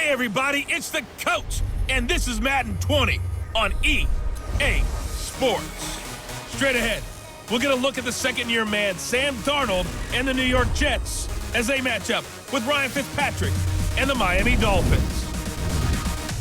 Hey everybody, it's the coach, and this is Madden 20 on EA Sports. Straight ahead, we're going to look at the second-year man, Sam Darnold, and the New York Jets as they match up with Ryan Fitzpatrick and the Miami Dolphins.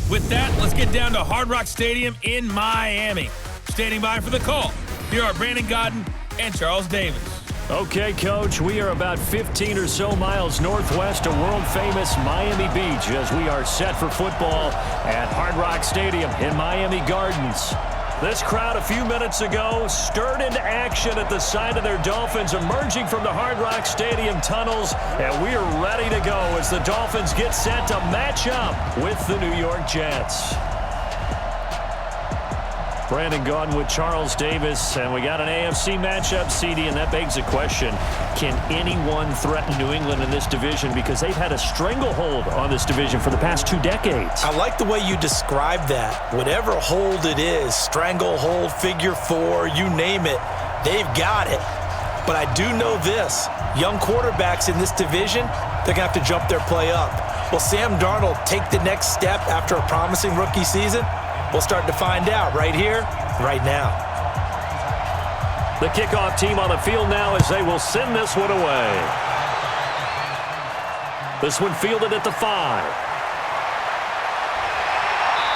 With that, let's get down to Hard Rock Stadium in Miami. Standing by for the call, here are Brandon Godden and Charles Davis. Okay, Coach, we are about 15 or so miles northwest of world-famous Miami Beach as we are set for football at Hard Rock Stadium in Miami Gardens. This crowd a few minutes ago stirred into action at the sight of their Dolphins emerging from the Hard Rock Stadium tunnels, and we are ready to go as the Dolphins get set to match up with the New York Jets. Brandon Gaudin with Charles Davis, and we got an AFC matchup, CD, and that begs the question, can anyone threaten New England in this division? Because they've had a stranglehold on this division for the past 2 decades. I like the way you describe that. Whatever hold it is, stranglehold, figure four, you name it, they've got it. But I do know this, young quarterbacks in this division, they're going to have to jump their play up. Will Sam Darnold take the next step after a promising rookie season? We'll start to find out right here, right now. The kickoff team on the field now as they will send this one away. This one fielded at the 5.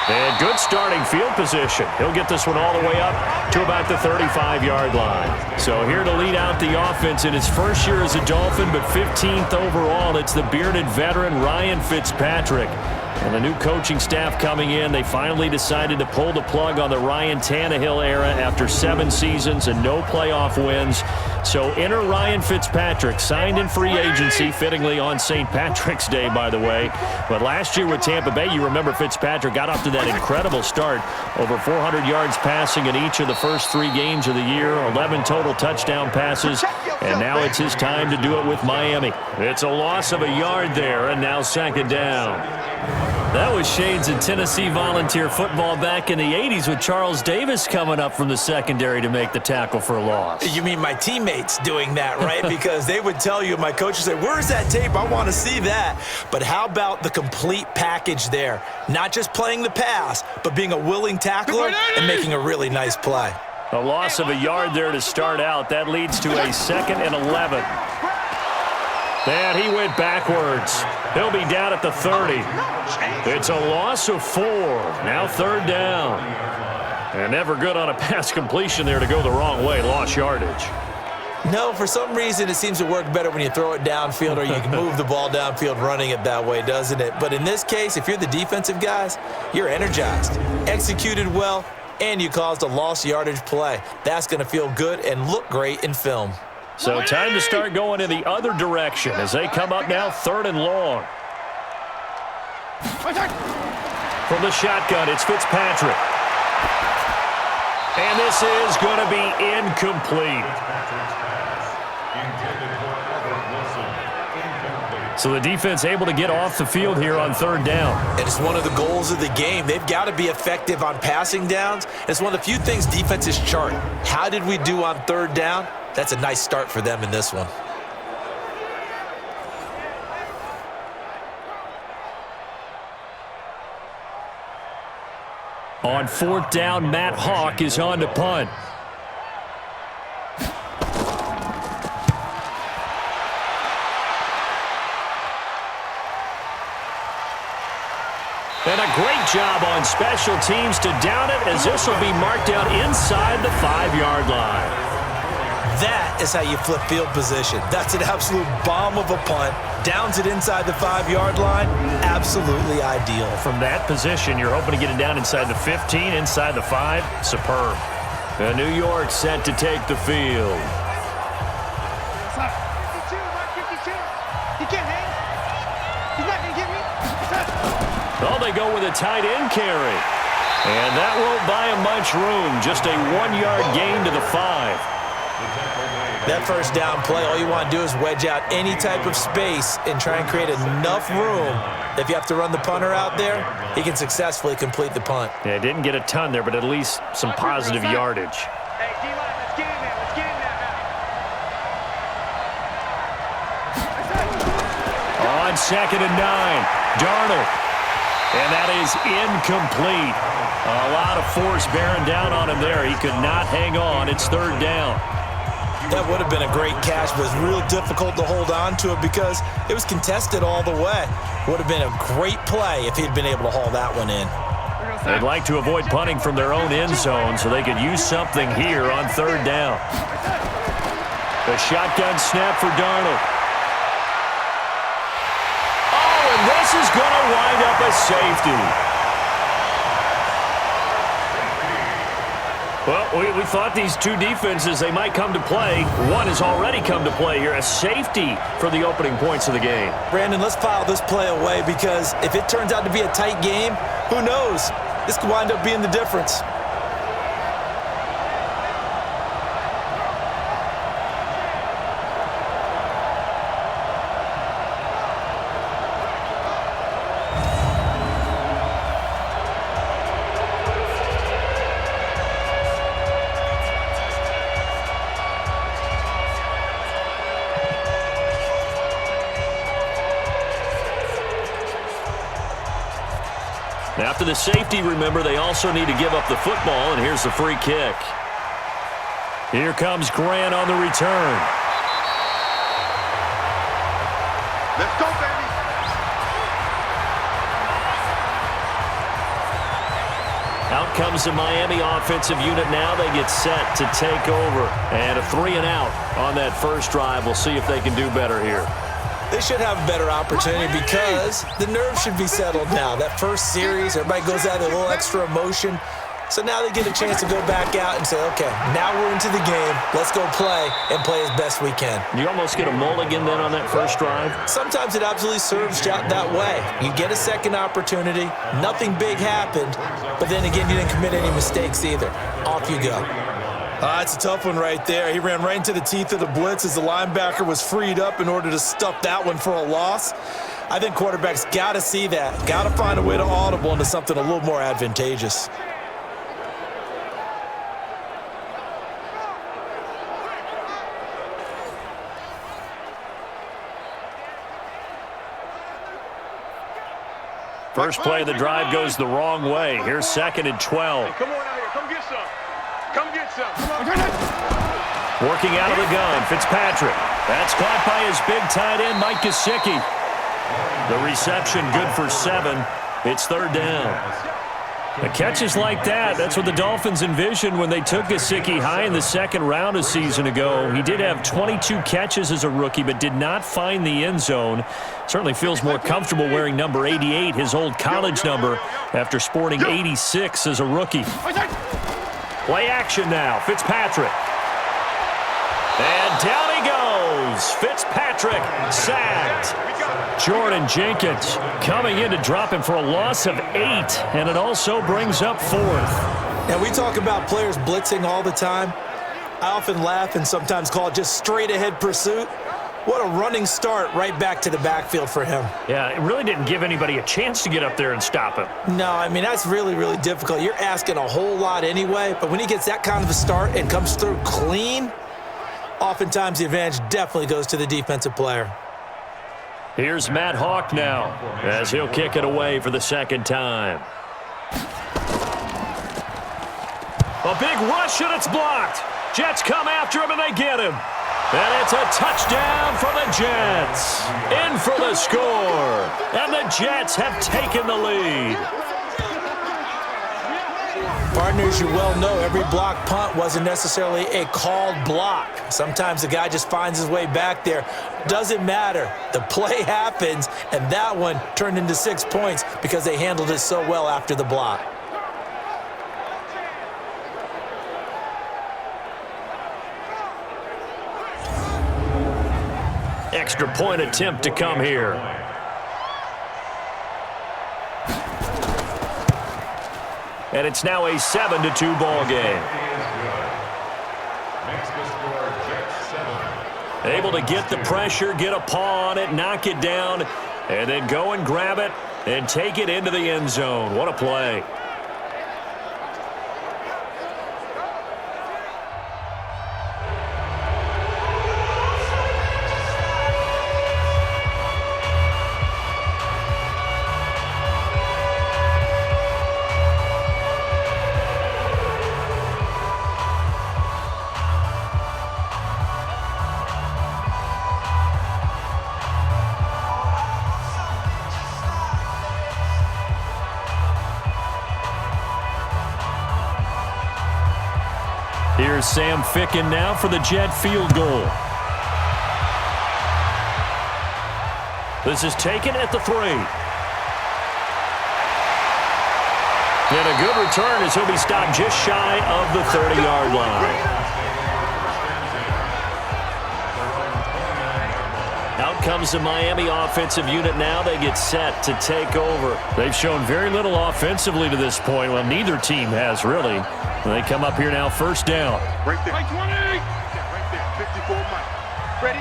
And good starting field position. He'll get this one all the way up to about the 35-yard line. So here to lead out the offense in his first year as a Dolphin, but 15th overall, it's the bearded veteran Ryan Fitzpatrick. And the new coaching staff coming in, they finally decided to pull the plug on the Ryan Tannehill era after 7 seasons and no playoff wins. So enter Ryan Fitzpatrick, signed in free agency, fittingly on St. Patrick's Day, by the way. But last year with Tampa Bay, you remember Fitzpatrick got off to that incredible start. Over 400 yards passing in each of the first 3 games of the year, 11 total touchdown passes, and now it's his time to do it with Miami. It's a loss of a yard there, and now 2nd down. That was shades of Tennessee volunteer football back in the 80s with Charles Davis coming up from the secondary to make the tackle for a loss. You mean my teammates doing that, right? Because they would tell you, my coach would say, where's that tape? I want to see that. But how about the complete package there? Not just playing the pass, but being a willing tackler and making a really nice play. A loss of a yard there to start out. That leads to a 2nd and 11. And he went backwards. He'll be down at the 30. It's a loss of 4. Now 3rd down. And never good on a pass completion there to go the wrong way. Lost yardage. No, for some reason it seems to work better when you throw it downfield or you can move the ball downfield running it that way, doesn't it? But in this case, if you're the defensive guys, you're energized, executed well, and you caused a lost yardage play. That's going to feel good and look great in film. So time to start going in the other direction as they come up now 3rd and long. From the shotgun, it's Fitzpatrick. And this is going to be incomplete. So the defense able to get off the field here on 3rd down. And it's one of the goals of the game. They've got to be effective on passing downs. It's one of the few things defenses chart. How did we do on 3rd down? That's a nice start for them in this one. On 4th down, Matt Hawk is on to punt. And a great job on special teams to down it as this will be marked out inside the 5-yard line. That is how you flip field position. That's an absolute bomb of a punt. Downs it inside the 5-yard line. Absolutely ideal. From that position, you're hoping to get it down inside the 15, inside the 5. Superb. And New York set to take the field. Well, they go with a tight end carry. And that won't buy him much room. Just a 1-yard gain to the 5. That first down play, all you want to do is wedge out any type of space and try and create enough room. If you have to run the punter out there, he can successfully complete the punt. Yeah, didn't get a ton there, but at least some positive yardage. Hey, D-line, let's get in there. Let's get in there now. On 2nd and 9, Darnold. And that is incomplete. A lot of force bearing down on him there. He could not hang on. It's third down. That would have been a great catch, but it was real difficult to hold on to it because it was contested all the way. Would have been a great play if he'd been able to haul that one in. They'd like to avoid punting from their own end zone so they could use something here on third down. The shotgun snap for Darnold. Oh, and this is going to wind up a safety. Well, we thought these two defenses, they might come to play. One has already come to play here. A safety for the opening points of the game. Brandon, let's file this play away because if it turns out to be a tight game, who knows? This could wind up being the difference. After the safety, remember, they also need to give up the football, and here's the free kick. Here comes Grant on the return. Let's go, baby. Out comes the Miami offensive unit now. They get set to take over. And a 3-and-out on that first drive. We'll see if they can do better here. They should have a better opportunity because the nerves should be settled now. That first series, everybody goes out with a little extra emotion. So now they get a chance to go back out and say, okay, now we're into the game. Let's go play and play as best we can. You almost get a mulligan then on that first drive? Sometimes it absolutely serves out that way. You get a second opportunity. Nothing big happened. But then again, you didn't commit any mistakes either. Off you go. It's a tough one right there. He ran right into the teeth of the blitz as the linebacker was freed up in order to stuff that one for a loss. I think quarterbacks got to see that. Got to find a way to audible into something a little more advantageous. First play of the drive goes the wrong way. Here's 2nd and 12. Come on out here. Come get some. Come get some. Working out of the gun, Fitzpatrick. That's caught by his big tight end, Mike Gesicki. The reception good for 7. It's third down. The catches like that, that's what the Dolphins envisioned when they took Gesicki high in the second round a season ago. He did have 22 catches as a rookie, but did not find the end zone. Certainly feels more comfortable wearing number 88, his old college number, after sporting 86 as a rookie. Play action now, Fitzpatrick. And down he goes. Fitzpatrick sacked. Jordan Jenkins coming in to drop him for a loss of 8, and it also brings up 4th. And we talk about players blitzing all the time. I often laugh and sometimes call it just straight-ahead pursuit. What a running start right back to the backfield for him. Yeah, it really didn't give anybody a chance to get up there and stop him. No, I mean, that's really, really difficult. You're asking a whole lot anyway, but when he gets that kind of a start and comes through clean, oftentimes the advantage definitely goes to the defensive player. Here's Matt Hawk now as he'll kick it away for the second time. A big rush and it's blocked. Jets come after him and they get him. And it's a touchdown for the Jets. In for the score. And the Jets have taken the lead. Partners, you well know every block punt wasn't necessarily a called block. Sometimes the guy just finds his way back there. Doesn't matter. The play happens, and that one turned into 6 points because they handled it so well after the block. Extra point attempt to come here. And it's now a 7-2 ball game. Able to get the pressure, get a paw on it, knock it down, and then go and grab it and take it into the end zone. What a play. Here's Sam Ficken now for the Jet field goal. This is taken at the 3. And a good return as he'll be stopped just shy of the 30-yard line. Out comes the Miami offensive unit now. They get set to take over. They've shown very little offensively to this point. Well, neither team has, really. They come up here now, first down. Right there. 20. Right there. 54 Mike. Ready?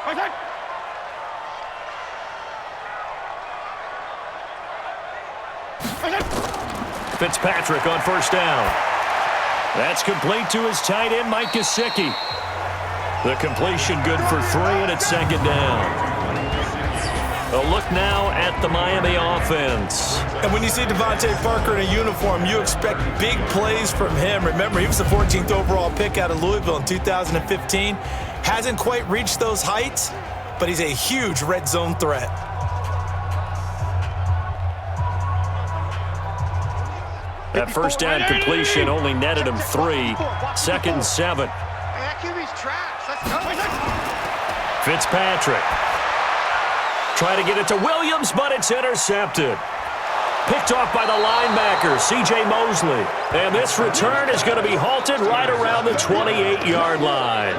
Right. Fitzpatrick on first down. That's complete to his tight end, Mike Gesicki. The completion good for 3, and it's second down. A look now at the Miami offense. And when you see Devontae Parker in a uniform, you expect big plays from him. Remember, he was the 14th overall pick out of Louisville in 2015. Hasn't quite reached those heights, but he's a huge red zone threat. That first down completion only netted him 3. Second and 7. That QB's trash. Let's go. Fitzpatrick. Try to get it to Williams, but it's intercepted. Picked off by the linebacker, C.J. Mosley. And this return is going to be halted right around the 28-yard line.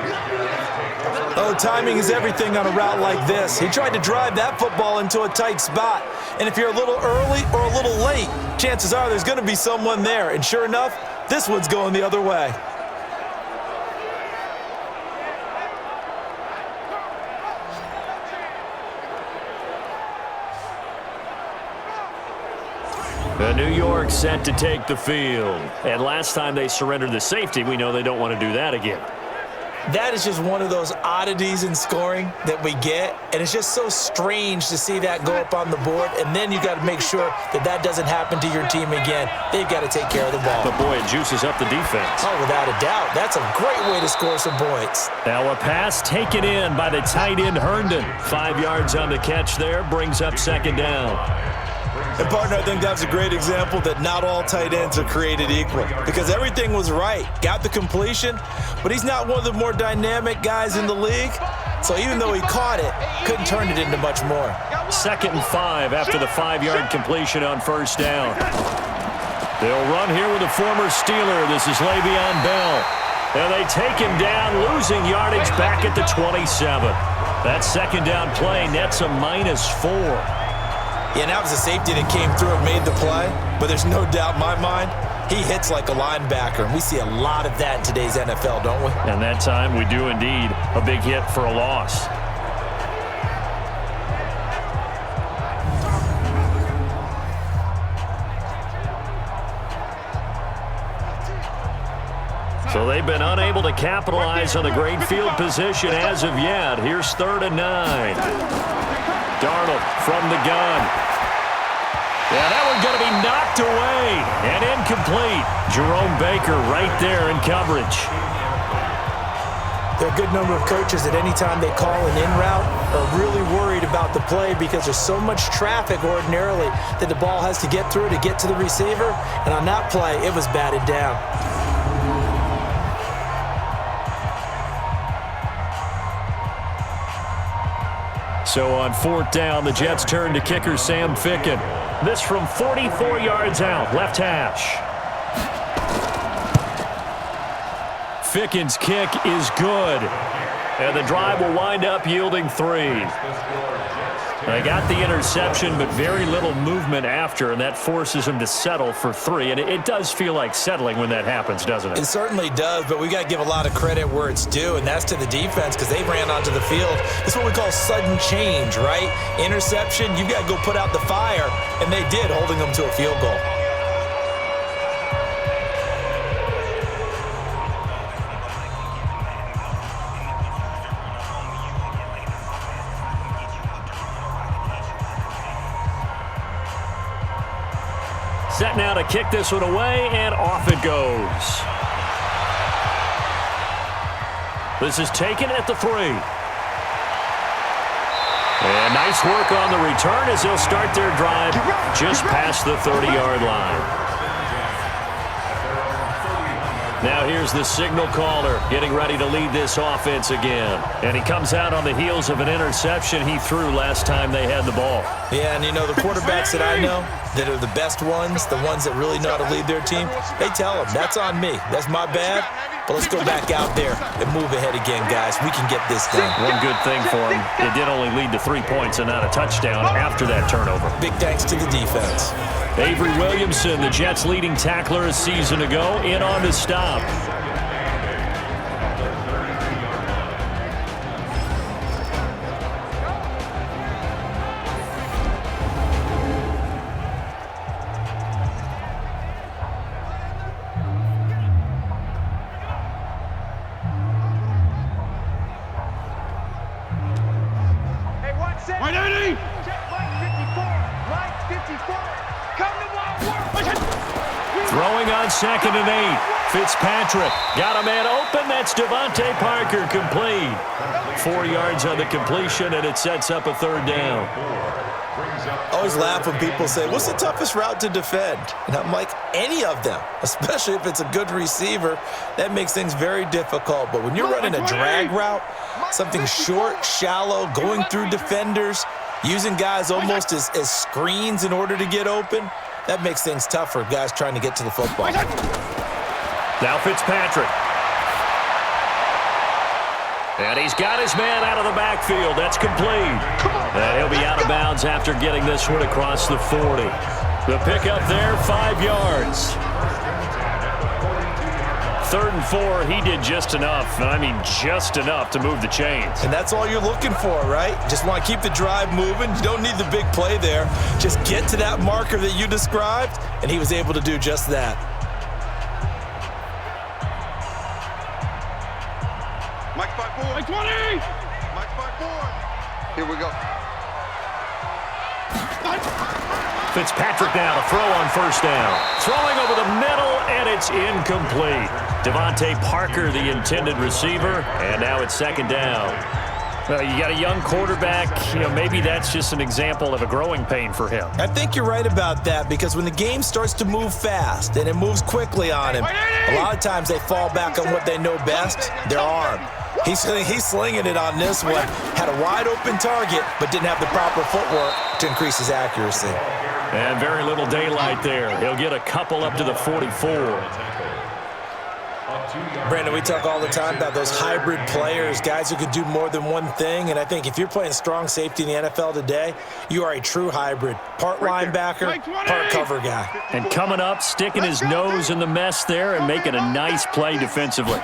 Oh, timing is everything on a route like this. He tried to drive that football into a tight spot. And if you're a little early or a little late, chances are there's going to be someone there. And sure enough, this one's going the other way. The New York set to take the field. And last time they surrendered the safety, we know they don't want to do that again. That is just one of those oddities in scoring that we get, and it's just so strange to see that go up on the board, and then you got to make sure that that doesn't happen to your team again. They've got to take care of the ball. But boy, it juices up the defense. Oh, without a doubt. That's a great way to score some points. Now a pass taken in by the tight end Herndon. 5 yards on the catch there, brings up second down. And, partner, I think that's a great example that not all tight ends are created equal because everything was right. Got the completion, but he's not one of the more dynamic guys in the league. So even though he caught it, couldn't turn it into much more. Second and 5 after the 5-yard completion on first down. They'll run here with a former Steeler. This is Le'Veon Bell. And they take him down, losing yardage back at the 27. That second down play nets a -4. Yeah, and that was a safety that came through and made the play. But there's no doubt in my mind, he hits like a linebacker. And we see a lot of that in today's NFL, don't we? And that time we do indeed. A big hit for a loss. So they've been unable to capitalize on the great field position as of yet. Here's 3rd and 9. Darnold from the gun. Yeah, that one's going to be knocked away and incomplete. Jerome Baker right there in coverage. There are a good number of coaches that any time they call an in route are really worried about the play because there's so much traffic ordinarily that the ball has to get through to get to the receiver. And on that play, it was batted down. So on 4th down, the Jets turn to kicker Sam Ficken. This from 44 yards out, left hash. Ficken's kick is good. And the drive will wind up yielding 3. They got the interception, but very little movement after, and that forces him to settle for 3. And it does feel like settling when that happens, doesn't it? It certainly does, but we got to give a lot of credit where it's due, and that's to the defense because they ran onto the field. It's what we call sudden change, right? Interception, you got to go put out the fire, and they did, holding them to a field goal. Set now to kick this one away, and off it goes. This is taken at the 3. And nice work on the return as they'll start their drive just past the 30-yard line. Now here's the signal caller getting ready to lead this offense again. And he comes out on the heels of an interception he threw last time they had the ball. Yeah, and you know, the quarterbacks that I know that are the best ones, the ones that really know how to lead their team, they tell them, that's on me. That's my bad. But let's go back out there and move ahead again, guys. We can get this done. One good thing for him, it did only lead to 3 points and not a touchdown after that turnover. Big thanks to the defense. Avery Williamson, the Jets' leading tackler a season ago, in on the stop. Throwing on 2nd and 8. Fitzpatrick got a man open. That's Devontae Parker complete. 4 yards on the completion, and it sets up a 3rd down. I always laugh when people say, what's the toughest route to defend? And I'm like, any of them, especially if it's a good receiver. That makes things very difficult. But when you're running a drag route, something short, shallow, going through defenders, using guys almost as screens in order to get open, that makes things tough for guys trying to get to the football. Now Fitzpatrick. And he's got his man out of the backfield. That's complete. And he'll be out of bounds after getting this one across the 40. The pickup there, 5 yards. 3rd and 4, he did just enough, and I mean just enough to move the chains. And that's all you're looking for, right? Just want to keep the drive moving. You don't need the big play there. Just get to that marker that you described, and he was able to do just that. Mike 5-4. Mike 20. Mike 5-4. Here we go. Fitzpatrick now to throw on 1st down. Throwing over the middle, and it's incomplete. Devontae Parker, the intended receiver, and now it's 2nd down. Well, you got a young quarterback. You know, maybe that's just an example of a growing pain for him. I think you're right about that, because when the game starts to move fast and it moves quickly on him, a lot of times they fall back on what they know best, their arm. He's slinging it on this one. Had a wide open target, but didn't have the proper footwork to increase his accuracy. And very little daylight there. He'll get a couple up to the 44. Brandon, we talk all the time about those hybrid players, guys who could do more than one thing. And I think if you're playing strong safety in the NFL today, you are a true hybrid. Part linebacker, part cover guy. And coming up, sticking his nose in the mess there and making a nice play defensively.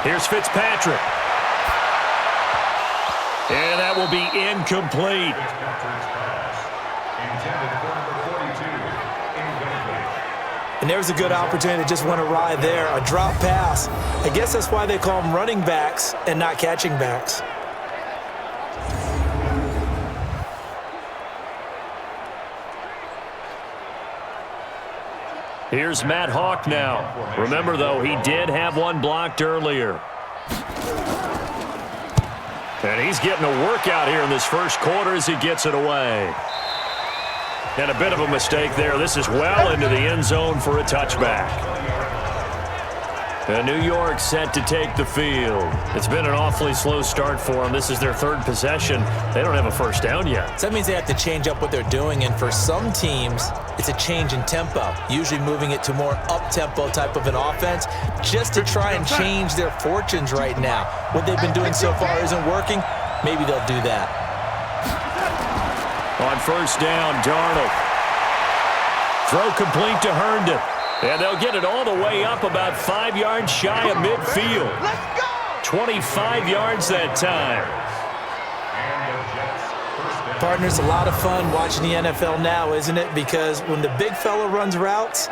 Here's Fitzpatrick. And that will be incomplete. And there's a good opportunity that just went awry there. A drop pass. I guess that's why they call them running backs and not catching backs. Here's Matt Hawk now. Remember, though, he did have one blocked earlier. And he's getting a workout here in this 1st quarter as he gets it away. And a bit of a mistake there. This is well into the end zone for a touchback. And New York set to take the field. It's been an awfully slow start for them. This is their 3rd possession. They don't have a 1st down yet. So that means they have to change up what they're doing. And for some teams, it's a change in tempo, usually moving it to more up-tempo type of an offense just to try and change their fortunes right now. What they've been doing so far isn't working. Maybe they'll do that. On 1st down, Darnold. Throw complete to Herndon. And they'll get it all the way up about 5 yards shy of midfield. 25 yards that time. Partners, a lot of fun watching the NFL now, isn't it? Because when the big fella runs routes,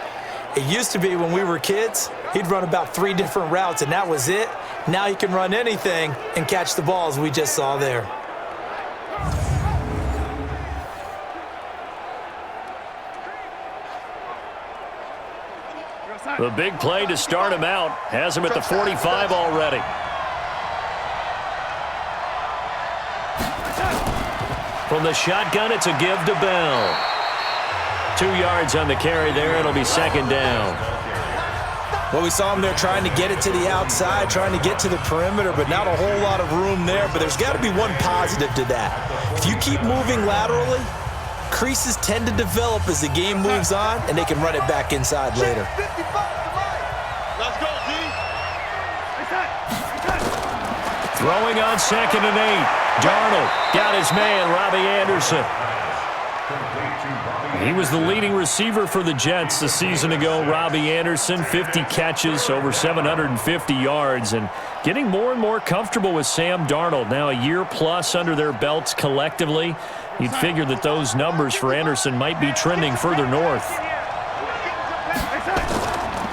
it used to be when we were kids, he'd run about 3 different routes, and that was it. Now he can run anything and catch the balls we just saw there. The big play to start him out has him at the 45 already. From the shotgun, it's a give to Bell. 2 yards on the carry there. It'll be 2nd down. Well, we saw him there trying to get it to the outside, trying to get to the perimeter, but not a whole lot of room there. But there's got to be one positive to that. If you keep moving laterally, creases tend to develop as the game moves on, and they can run it back inside later. Let's go, D. Throwing on 2nd and 8. Darnold got his man, Robbie Anderson. He was the leading receiver for the Jets a season ago. Robbie Anderson, 50 catches, over 750 yards, and getting more and more comfortable with Sam Darnold. Now a year plus under their belts collectively. You'd figure that those numbers for Anderson might be trending further north.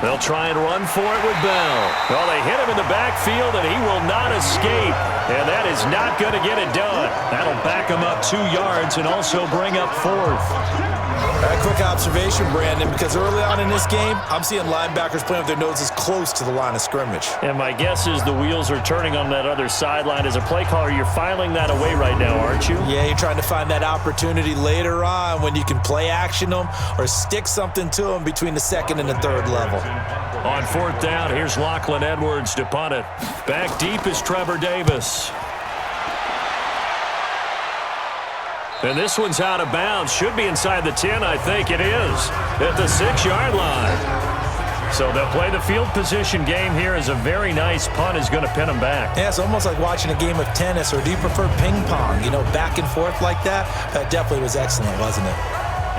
They'll try and run for it with Bell. Well, they hit him in the backfield, and he will not escape. And that is not going to get it done. That'll back him up 2 yards and also bring up 4th. A quick observation, Brandon, because early on in this game, I'm seeing linebackers playing with their noses close to the line of scrimmage. And my guess is the wheels are turning on that other sideline. As a play caller, you're filing that away right now, aren't you? Yeah, you're trying to find that opportunity later on when you can play action them or stick something to them between the 2nd and the 3rd level. On 4th down, here's Lachlan Edwards to punt it. Back deep is Trevor Davis. And this one's out of bounds. Should be inside the 10, I think it is. At the 6-yard line. So they'll play the field position game here as a very nice punt is going to pin them back. Yeah, it's almost like watching a game of tennis, or do you prefer ping pong? You know, back and forth like that? That definitely was excellent, wasn't it?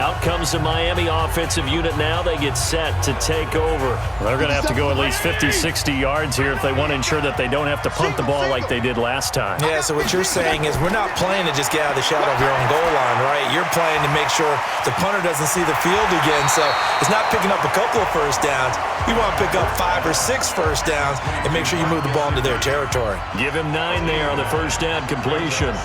Out comes the Miami offensive unit now. They get set to take over. They're going to have to go at least 50, 60 yards here if they want to ensure that they don't have to punt the ball like they did last time. Yeah, so what you're saying is we're not playing to just get out of the shadow of your own goal line, right? You're playing to make sure the punter doesn't see the field again. So it's not picking up a couple of first downs. You want to pick up 5 or 6 first downs and make sure you move the ball into their territory. Give him 9 there on the first down completion.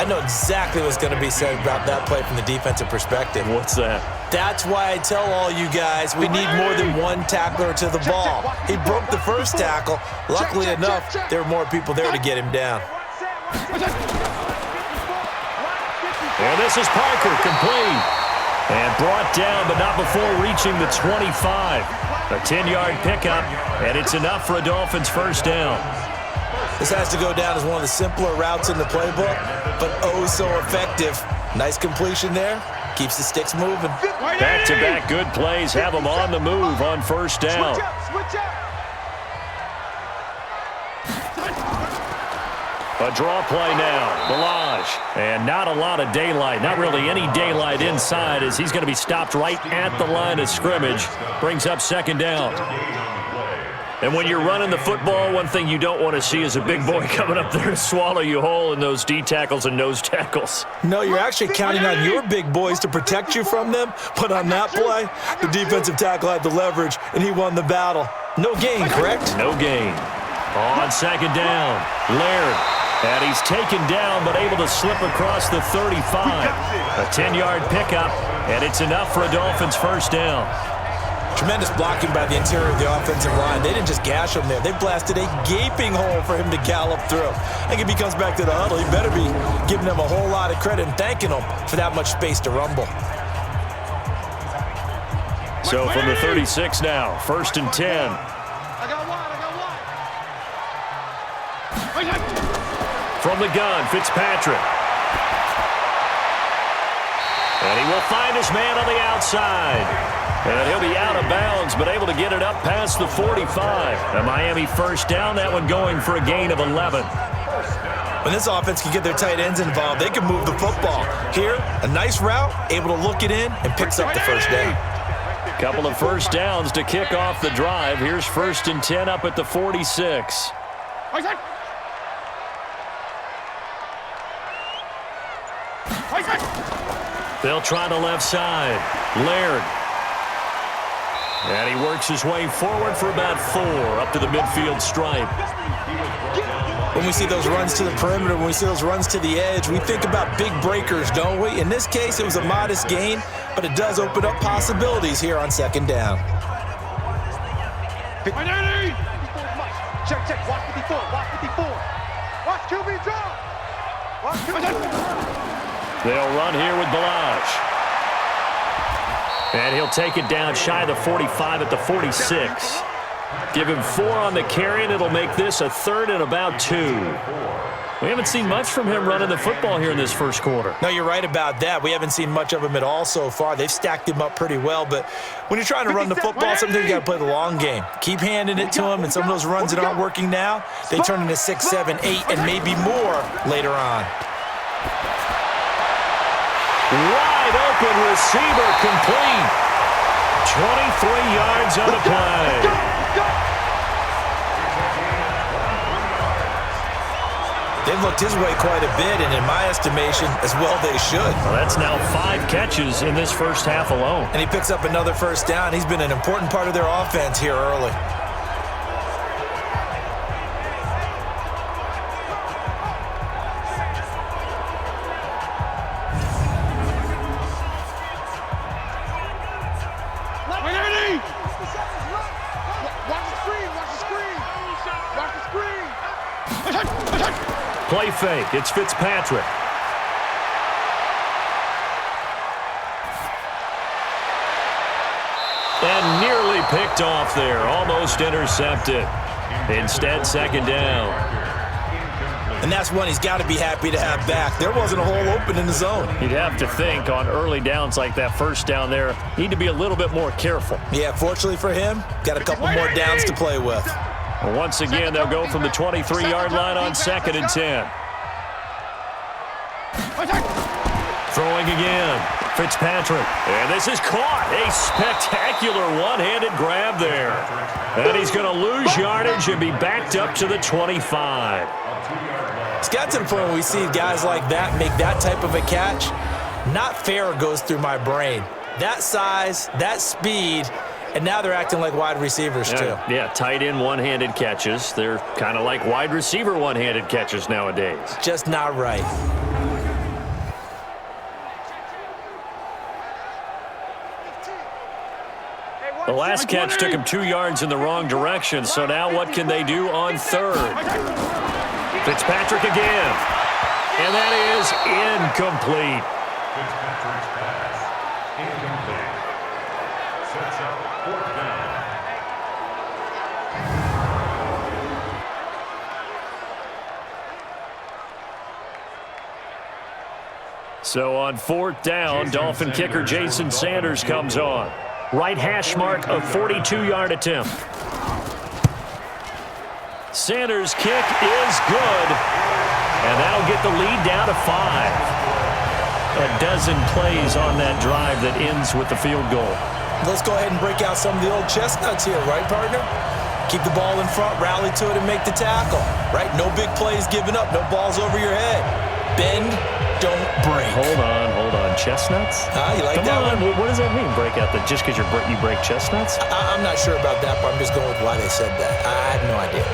I know exactly what's going to be said about that play from the defensive perspective. What's that? That's why I tell all you guys we need more than one tackler to the ball. He broke the first tackle. Luckily enough, there were more people there to get him down. And this is Parker, complete. And brought down, but not before reaching the 25. A 10-yard pickup, and it's enough for a Dolphins first down. This has to go down as one of the simpler routes in the playbook, but oh so effective. Nice completion there. Keeps the sticks moving. Back-to-back good plays have them on the move on first down. A draw play now. Balaj. And not a lot of daylight. Not really any daylight inside as he's going to be stopped right at the line of scrimmage. Brings up 2nd down. And when you're running the football, one thing you don't want to see is a big boy coming up there to swallow you whole in those D tackles and nose tackles. No, you're actually counting on your big boys to protect you from them. But on that play, the defensive tackle had the leverage, and he won the battle. No gain, correct? No gain. On 2nd down, Laird. And he's taken down, but able to slip across the 35. A 10-yard pickup, and it's enough for a Dolphins first down. Tremendous blocking by the interior of the offensive line. They didn't just gash him there. They blasted a gaping hole for him to gallop through. I think if he comes back to the huddle, he better be giving them a whole lot of credit and thanking them for that much space to rumble. So from the 36 now, 1st and 10. I got one. From the gun, Fitzpatrick. And he will find his man on the outside. And he'll be out of bounds, but able to get it up past the 45. A Miami first down, that one going for a gain of 11. When this offense can get their tight ends involved, they can move the football. Here, a nice route, able to look it in, and picks up the first down. Couple of first downs to kick off the drive. Here's 1st and 10 up at the 46. They'll try the left side. Laird. And he works his way forward for about 4 up to the midfield stripe. When we see those runs to the perimeter, when we see those runs to the edge, we think about big breakers, don't we? In this case, it was a modest gain, but it does open up possibilities here on 2nd down. Check, check. Watch 54. Watch 54. Watch QB drop. Watch QB. They'll run here with Balaj. And he'll take it down shy of the 45 at the 46. Give him 4 on the carry, and it'll make this a 3rd and about 2. We haven't seen much from him running the football here in this first quarter. No, you're right about that. We haven't seen much of him at all so far. They've stacked him up pretty well, but when you're trying to run the football, sometimes you got to play the long game. Keep handing it to him, and some of those runs that aren't working now, they turn into 6, 7, 8, and maybe more later on. Wide open receiver complete. 23 yards on the play. They've looked his way quite a bit, and in my estimation, as well they should. Well, that's now 5 catches in this first half alone. And he picks up another first down. He's been an important part of their offense here early. Play fake. It's Fitzpatrick. And nearly picked off there. Almost intercepted. Instead, 2nd down. And that's one he's got to be happy to have back. There wasn't a hole open in the zone. You'd have to think on early downs like that first down there, need to be a little bit more careful. Yeah, fortunately for him, got a couple more downs to play with. Well, once again, they'll go from the 23-yard line on 2nd and 10. Throwing again. Fitzpatrick. And this is caught. A spectacular one-handed grab there. And he's going to lose yardage and be backed up to the 25. It's got to the point where we see guys like that make that type of a catch. Not fair goes through my brain. That size, that speed, and now they're acting like wide receivers too. Yeah, tight end one-handed catches. They're kind of like wide receiver one-handed catches nowadays. Just not right. The last catch took him 2 yards in the wrong direction, so now what can they do on 3rd? Fitzpatrick again. And that is incomplete. So on 4th down, Dolphin kicker Jason Sanders comes on. Right hash mark of 42-yard attempt. Sanders' kick is good, and that'll get the lead down to 5. A dozen plays on that drive that ends with the field goal. Let's go ahead and break out some of the old chestnuts here, right, partner? Keep the ball in front, rally to it, and make the tackle, right? No big plays given up, no balls over your head. Bend, don't break. Hold on. Chestnuts? You like that one? What does that mean, break out? That just because you break chestnuts? I'm not sure about that, but I'm just going with why they said that. I have no idea.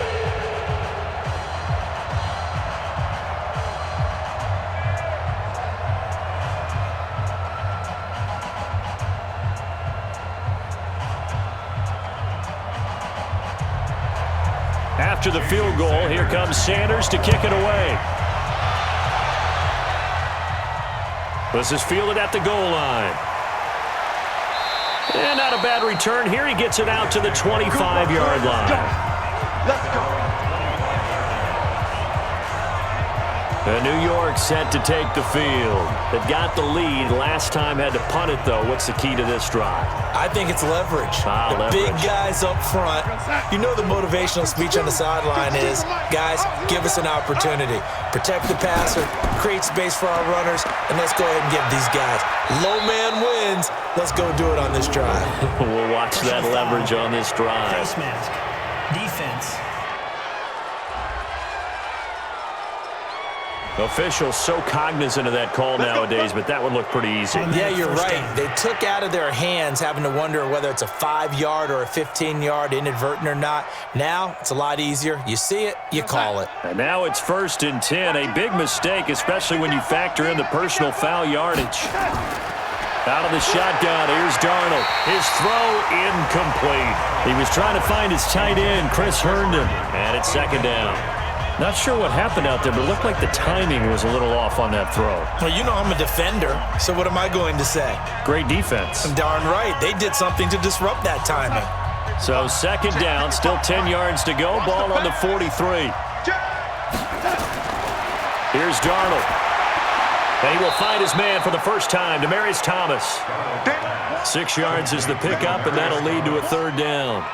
After the field goal, here comes Sanders to kick it away. This is fielded at the goal line. And not a bad return here. He gets it out to the 25-yard line. Let's go. New York set to take the field. They've got the lead. Last time had to punt it, though. What's the key to this drive? I think it's leverage. The big guys up front. You know the motivational speech on the sideline is, guys, give us an opportunity. Protect the passer, create space for our runners, and let's go ahead and give these guys. Low man wins. Let's go do it on this drive. We'll watch that leverage on this drive. Face mask. Defense. Officials so cognizant of that call nowadays, but that would look pretty easy. Yeah, you're right. They took out of their hands having to wonder whether it's a 5-yard or a 15-yard, inadvertent or not. Now, it's a lot easier. You see it, you call it. And now it's 1st and 10. A big mistake, especially when you factor in the personal foul yardage. Out of the shotgun, here's Darnold. His throw incomplete. He was trying to find his tight end, Chris Herndon, and it's 2nd down. Not sure what happened out there, but it looked like the timing was a little off on that throw. Well, you know I'm a defender, so what am I going to say? Great defense. Darn right. They did something to disrupt that timing. So second down, still 10 yards to go. Ball on the 43. Here's Darnold. And he will find his man for the first time, Demaryius Thomas. 6 yards is the pickup, and that'll lead to a third down.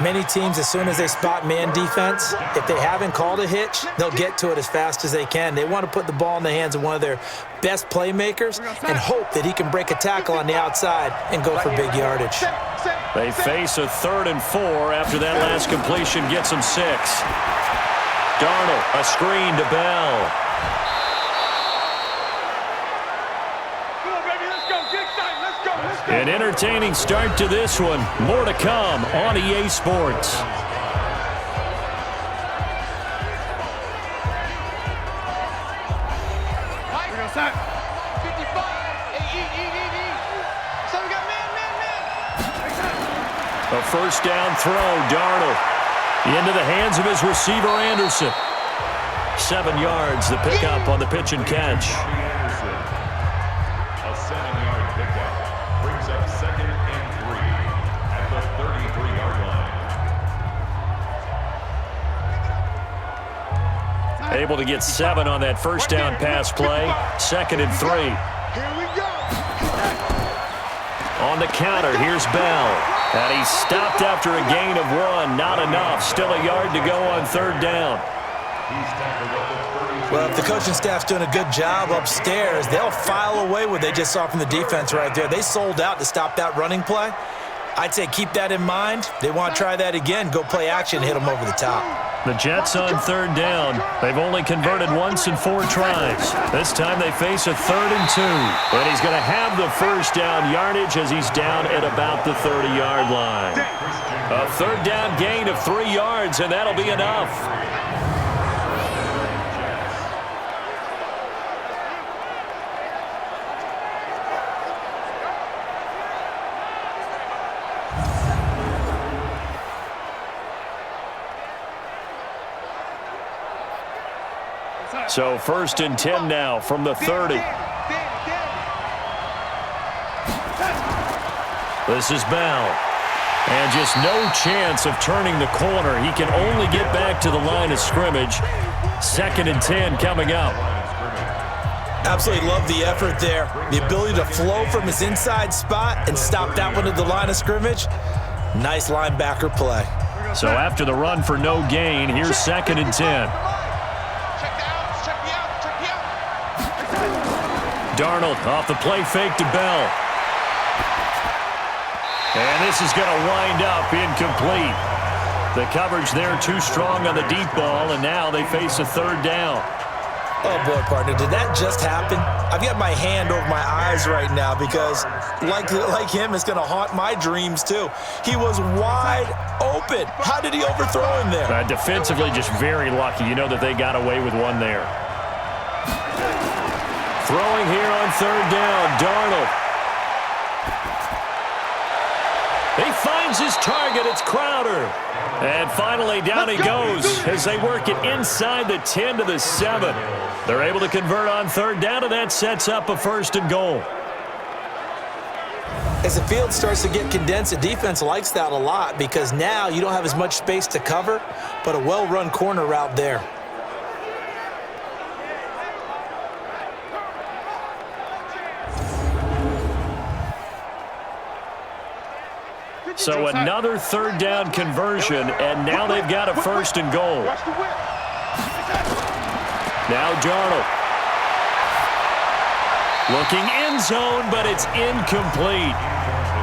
Many teams, as soon as they spot man defense, if they haven't called a hitch, they'll get to it as fast as they can. They want to put the ball in the hands of one of their best playmakers and hope that he can break a tackle on the outside and go for big yardage. They face a 3rd and 4 after that last completion gets them 6. Darnold, a screen to Bell. An entertaining start to this one. More to come on EA Sports. A first down throw, Darnold. Into the hands of his receiver, Anderson. 7 yards, the pickup on the pitch and catch. A 7-yard pickup brings up 2nd and 3 at the 33-yard line. Able to get 7 on that first down pass play. 2nd and 3. Here we go. On the counter, here's Bell. And he's stopped after a gain of 1. Not enough. Still a yard to go on 3rd down. Well, if the coaching staff's doing a good job upstairs, they'll file away what they just saw from the defense right there. They sold out to stop that running play. I'd say keep that in mind. They want to try that again. Go play action, hit them over the top. The Jets on 3rd down. They've only converted once in 4 tries. This time they face a 3rd and 2. And he's going to have the first down yardage as he's down at about the 30-yard line. A 3rd down gain of 3 yards, and that'll be enough. So 1st and 10 now from the 30. This is Bell. And just no chance of turning the corner. He can only get back to the line of scrimmage. 2nd and 10 coming up. Absolutely love the effort there. The ability to flow from his inside spot and stop that one at the line of scrimmage. Nice linebacker play. So after the run for no gain, here's 2nd and 10. Darnold off the play fake to Bell. And this is going to wind up incomplete. The coverage there too strong on the deep ball, and now they face a 3rd down. Oh, boy, partner, did that just happen? I've got my hand over my eyes right now because, like him, it's going to haunt my dreams, too. He was wide open. How did he overthrow him there? Defensively, just very lucky. You know that they got away with one there. Throwing here on 3rd down, Darnold. He finds his target. It's Crowder. And finally, down he goes as they work it inside the 10 to the 7. They're able to convert on 3rd down, and that sets up a 1st and goal. As the field starts to get condensed, the defense likes that a lot because now you don't have as much space to cover, but a well-run corner route there. So another 3rd down conversion, and now they've got a 1st and goal. Now Darnold. Looking end zone, but it's incomplete.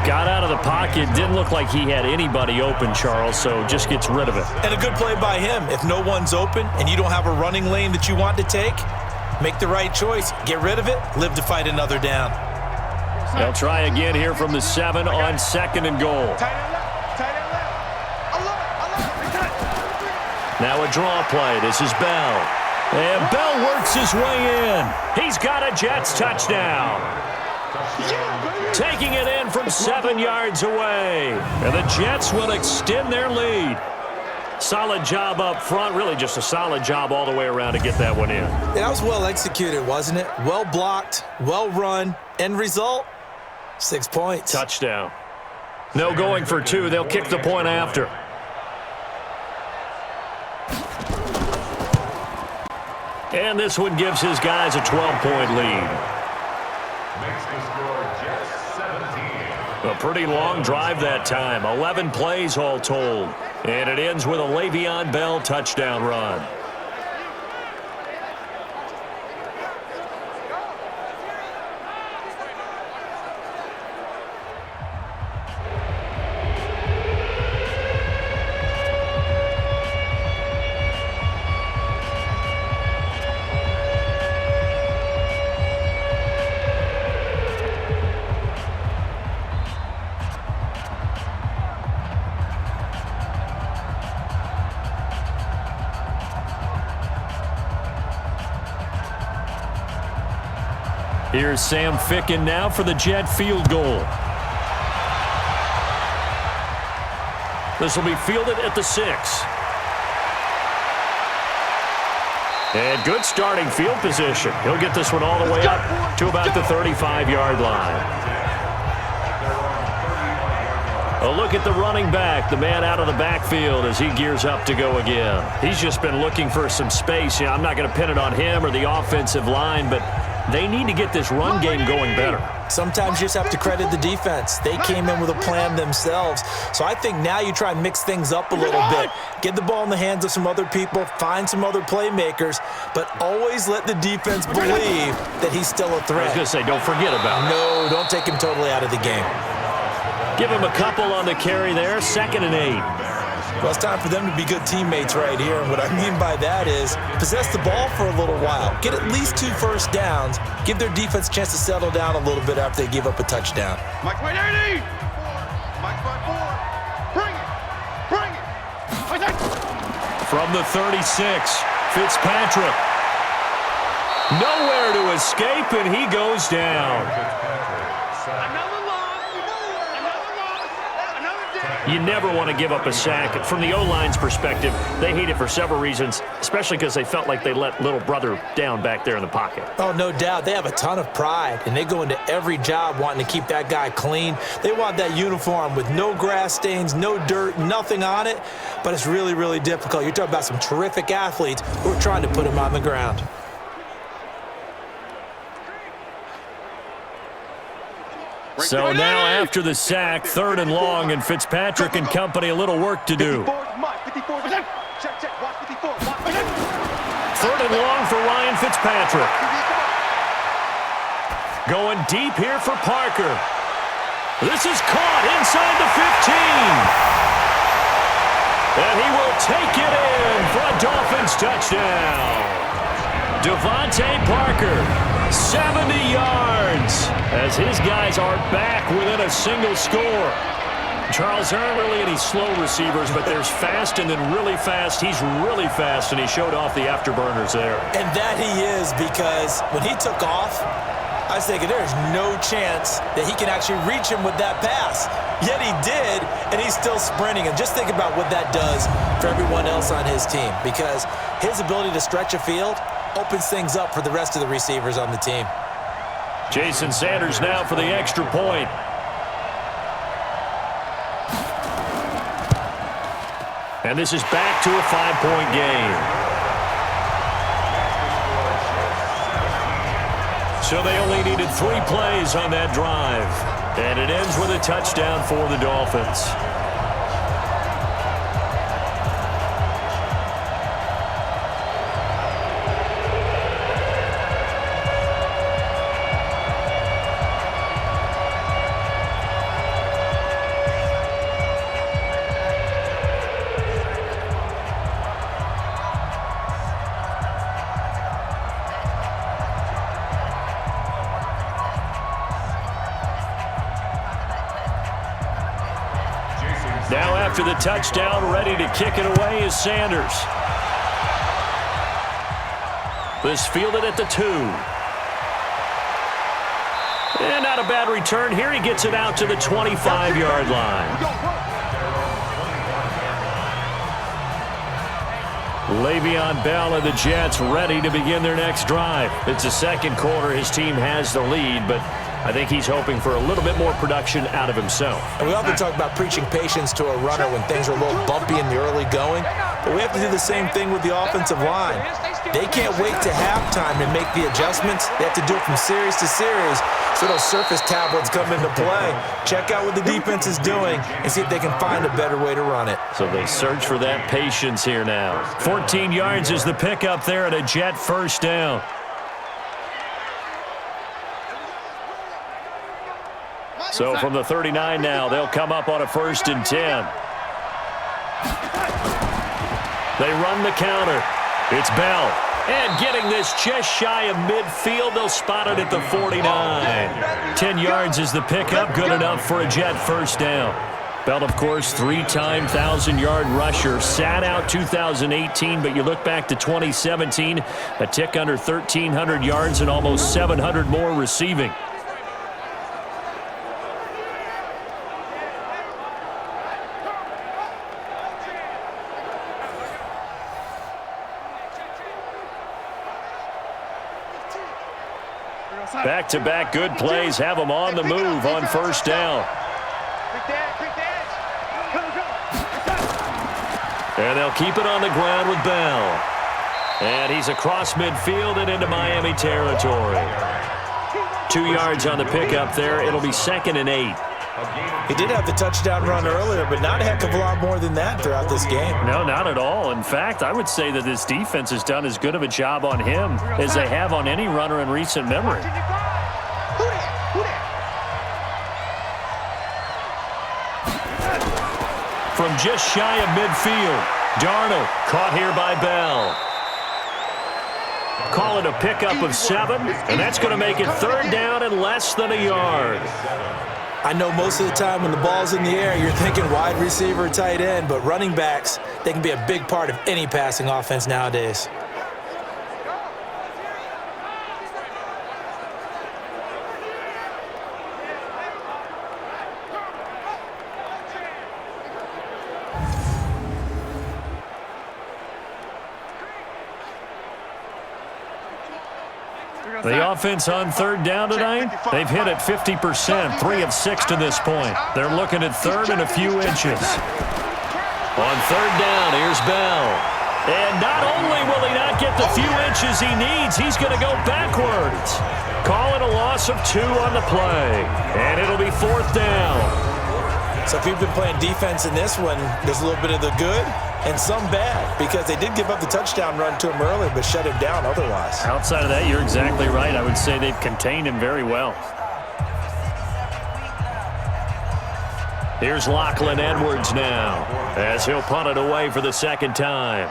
Got out of the pocket. Didn't look like he had anybody open, Charles, so just gets rid of it. And a good play by him. If no one's open and you don't have a running lane that you want to take, make the right choice. Get rid of it. Live to fight another down. They'll try again here from the 7 on 2nd and goal. Now a draw play. This is Bell. And Bell works his way in. He's got a Jets touchdown. Taking it in from 7 yards away. And the Jets will extend their lead. Solid job up front. Really just a solid job all the way around to get that one in. Yeah, that was well executed, wasn't it? Well blocked, well run. End result, 6 points. Touchdown. No going for two. They'll kick the point after. And this one gives his guys a 12-point lead. Makes the score just 17. A pretty long drive that time. 11 plays all told. And it ends with a Le'Veon Bell touchdown run. Here's Sam Ficken now for the Jet field goal. This will be fielded at the 6. And good starting field position. He'll get this one all the way up to about the 35-yard line. A look at the running back, the man out of the backfield as he gears up to go again. He's just been looking for some space. You know, I'm not going to pin it on him or the offensive line, but they need to get this run game going better. Sometimes you just have to credit the defense. They came in with a plan themselves. So I think now you try and mix things up a little bit. Get the ball in the hands of some other people, find some other playmakers, but always let the defense believe that he's still a threat. I was going to say, don't forget about him. No, don't take him totally out of the game. Give him a couple on the carry there, 2nd and 8. Well, it's time for them to be good teammates right here. And what I mean by that is possess the ball for a little while. Get at least 2 first downs. Give their defense a chance to settle down a little bit after they give up a touchdown. Mike's by 80. Mike's by 4. Bring it. Bring it. From the 36, Fitzpatrick. Nowhere to escape, and he goes down. You never want to give up a sack. From the O-line's perspective, they hate it for several reasons, especially because they felt like they let little brother down back there in the pocket. Oh, no doubt. They have a ton of pride, and they go into every job wanting to keep that guy clean. They want that uniform with no grass stains, no dirt, nothing on it, but it's really, really difficult. You're talking about some terrific athletes who are trying to put him on the ground. So now after the sack, 3rd and long, and Fitzpatrick and company a little work to do. 54. Check. Watch 54. 3rd and long for Ryan Fitzpatrick. Going deep here for Parker. This is caught inside the 15. And he will take it in for a Dolphins touchdown. Devontae Parker. 70 yards as his guys are back within a single score. Charles, there aren't really any slow receivers, but there's fast and then really fast. He's really fast, and he showed off the afterburners there. And that he is, because when he took off, I was thinking there's no chance that he can actually reach him with that pass. Yet he did, and he's still sprinting. And just think about what that does for everyone else on his team, because his ability to stretch a field opens things up for the rest of the receivers on the team. Jason Sanders now for the extra point. And this is back to a 5-point game. So they only needed 3 plays on that drive. And it ends with a touchdown for the Dolphins. Now after the touchdown, ready to kick it away is Sanders. This fielded at the 2. And not a bad return here. He gets it out to the 25-yard line. Le'Veon Bell and the Jets ready to begin their next drive. It's the second quarter. His team has the lead, but I think he's hoping for a little bit more production out of himself. And we often talk about preaching patience to a runner when things are a little bumpy in the early going, but we have to do the same thing with the offensive line. They can't wait to halftime to make the adjustments. They have to do it from series to series, so those surface tablets come into play. Check out what the defense is doing and see if they can find a better way to run it. So they search for that patience here now. 14 yards is the pickup there at a Jet first down. So from the 39 now, they'll come up on a 1st and 10. They run the counter. It's Bell. And getting this just shy of midfield, they'll spot it at the 49. 10 yards is the pickup, good enough for a Jet first down. Bell, of course, 3-time 1,000-yard rusher. Sat out 2018, but you look back to 2017, a tick under 1,300 yards and almost 700 more receiving. Back-to-back good plays have them on the move on first down. And they'll keep it on the ground with Bell. And he's across midfield and into Miami territory. 2 yards on the pickup there. It'll be 2nd and 8. He did have the touchdown run earlier, but not a heck of a lot more than that throughout this game. No, not at all. In fact, I would say that this defense has done as good of a job on him as they have on any runner in recent memory. From just shy of midfield, Darnold caught here by Bell. Call it a pickup of 7, and that's going to make it 3rd down and less than a yard. I know most of the time when the ball's in the air, you're thinking wide receiver, tight end, but running backs, they can be a big part of any passing offense nowadays. The offense on 3rd down tonight, they've hit it 50%, 3 of 6 to this point. They're looking at 3rd and a few inches. On 3rd down, here's Bell. And not only will he not get the few inches he needs, he's going to go backwards. Call it a loss of 2 on the play. And it'll be 4th down. So if you've been playing defense in this one, there's a little bit of the good and some bad, because they did give up the touchdown run to him early, but shut him down otherwise. Outside of that, you're exactly right. I would say they've contained him very well. Here's Lachlan Edwards now, as he'll punt it away for the 2nd time.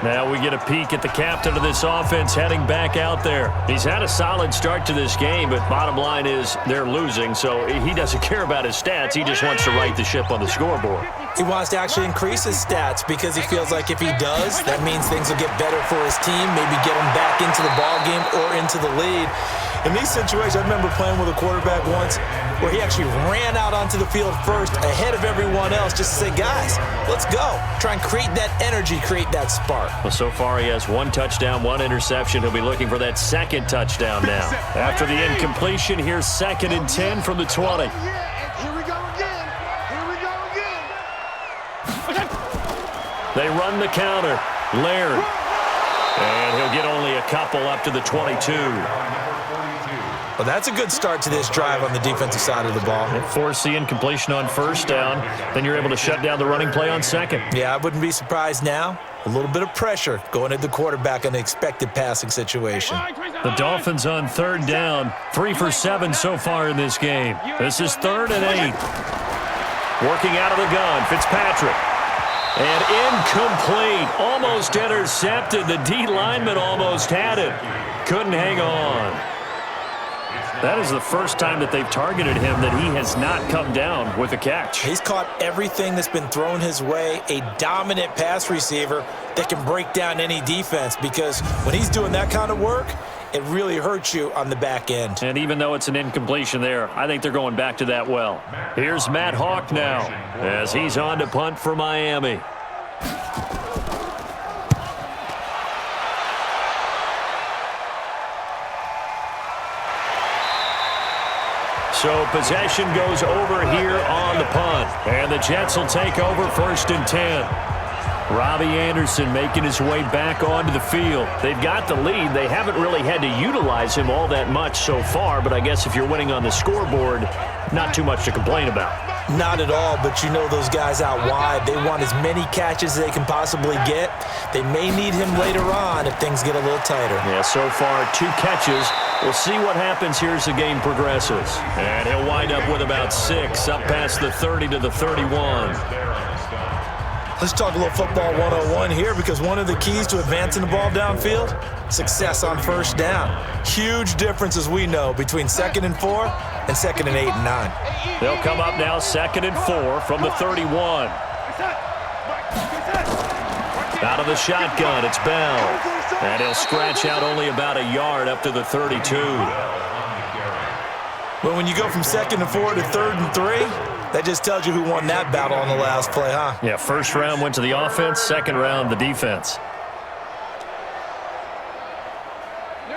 Now we get a peek at the captain of this offense heading back out there. He's had a solid start to this game, but bottom line is they're losing, so he doesn't care about his stats. He just wants to right the ship on the scoreboard. He wants to actually increase his stats because he feels like if he does, that means things will get better for his team, maybe get him back into the ball game or into the lead. In these situations, I remember playing with a quarterback once where he actually ran out onto the field first ahead of everyone else just to say, guys, let's go. Try and create that energy, create that spark. Well, so far he has 1 touchdown, 1 interception. He'll be looking for that 2nd touchdown now. After the incompletion, here's 2nd and 10 from the 20. Here we go again. Here we go again. They run the counter. Laird. And he'll get only a couple up to the 22. Well, that's a good start to this drive on the defensive side of the ball. Force the incompletion on 1st down. Then you're able to shut down the running play on 2nd. Yeah, I wouldn't be surprised now. A little bit of pressure going at the quarterback in an expected passing situation. The Dolphins on 3rd down. 3 for 7 so far in this game. This is 3rd and 8. Working out of the gun, Fitzpatrick. And incomplete. Almost intercepted. The D lineman almost had it. Couldn't hang on. That is the first time that they've targeted him that he has not come down with a catch. He's caught everything that's been thrown his way, a dominant pass receiver that can break down any defense, because when he's doing that kind of work, it really hurts you on the back end. And even though it's an incompletion there, I think they're going back to that well. Here's Matt Hawk now as he's on to punt for Miami. So possession goes over here on the punt. And the Jets will take over 1st and 10. Robbie Anderson making his way back onto the field. They've got the lead. They haven't really had to utilize him all that much so far, but I guess if you're winning on the scoreboard, not too much to complain about. Not at all, but you know those guys out wide, they want as many catches as they can possibly get. They may need him later on if things get a little tighter. Yeah, so far 2 catches. We'll see what happens here as the game progresses. And he'll wind up with about 6, up past the 30 to the 31. Let's talk a little football 101 here, because one of the keys to advancing the ball downfield, success on 1st down. Huge difference, as we know, between 2nd and 4 and 2nd and 8 and 9. They'll come up now 2nd and 4 from the 31. Out of the shotgun, it's Bell. And he'll scratch out only about a yard up to the 32. Well, when you go from 2nd and 4 to 3rd and 3, that just tells you who won that battle on the last play, huh? Yeah, 1st round went to the offense, 2nd round the defense.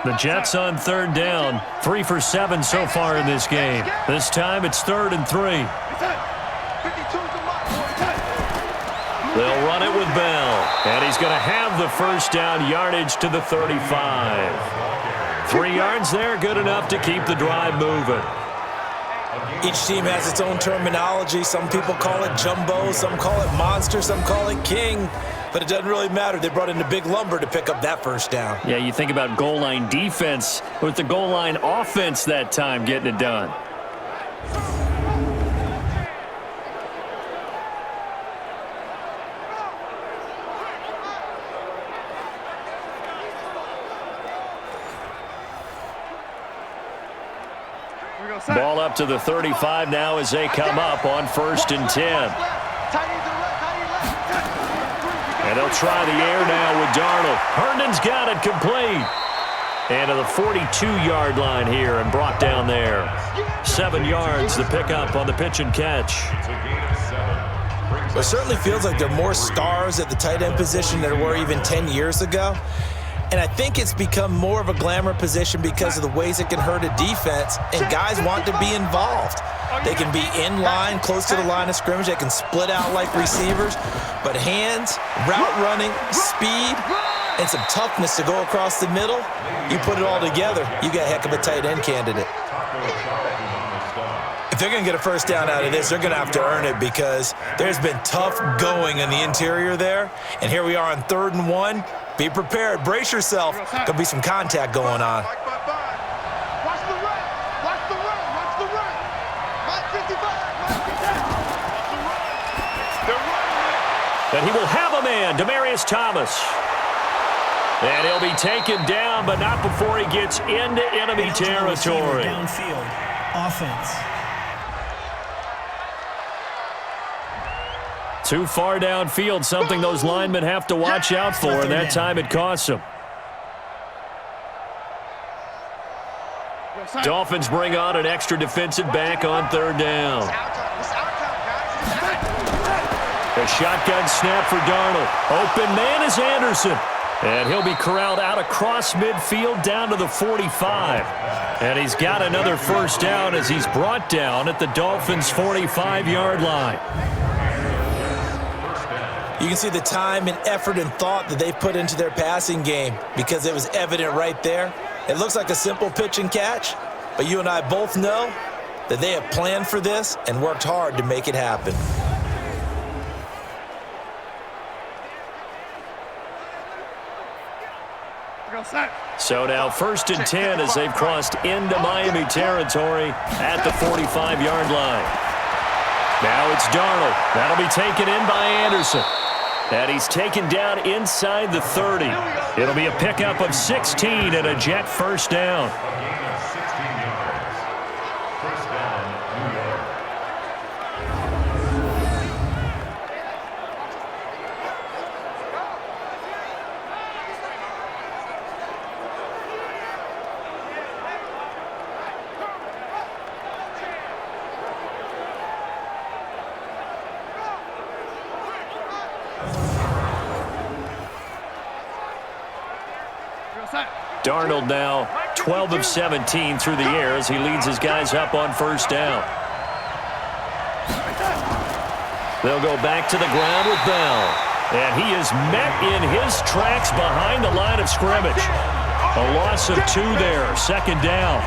The Jets on 3rd down, 3 for 7 so far in this game. This time it's 3rd and 3. They'll run it with Bell, and he's going to have the 1st down yardage to the 35. 3 yards there, good enough to keep the drive moving. Each team has its own terminology. Some people call it jumbo, some call it monster, some call it king. But it doesn't really matter. They brought in the big lumber to pick up that 1st down. Yeah, you think about goal line defense with the goal line offense that time getting it done. Ball up to the 35 now as they come up on 1st and 10. And they'll try the air now with Darnold. Herndon's got it complete. And to the 42-yard line here and brought down there. 7 yards the pickup on the pitch and catch. It certainly feels like there are more stars at the tight end position than there were even 10 years ago. And I think it's become more of a glamour position because of the ways it can hurt a defense, and guys want to be involved. They can be in line, close to the line of scrimmage. They can split out like receivers. But hands, route running, speed, and some toughness to go across the middle, you put it all together, you got a heck of a tight end candidate. If they're going to get a 1st down out of this, they're going to have to earn it, because there's been tough going in the interior there. And here we are on 3rd and 1. Be prepared. Brace yourself. There'll be some contact going on. Watch the run. Watch the run. Watch the run. Mike 55. Mike 50. They're running. And he will have a man, Demaryius Thomas. And he'll be taken down, but not before he gets into enemy territory. Downfield. Offense. Too far downfield, something those linemen have to watch out for, and that time it costs them. Dolphins bring on an extra defensive back on 3rd down. A shotgun snap for Darnold. Open man is Anderson. And he'll be corralled out across midfield down to the 45. And he's got another 1st down as he's brought down at the Dolphins' 45-yard line. You can see the time and effort and thought that they put into their passing game, because it was evident right there. It looks like a simple pitch and catch, but you and I both know that they have planned for this and worked hard to make it happen. So now 1st and 10 as they've crossed into Miami territory at the 45-yard line. Now it's Darnold. That'll be taken in by Anderson. And he's taken down inside the 30. It'll be a pickup of 16 and a Jet 1st down. Darnold now 12 of 17 through the air as he leads his guys up on first down. They'll go back to the ground with Bell. And he is met in his tracks behind the line of scrimmage. A loss of 2 there, second down.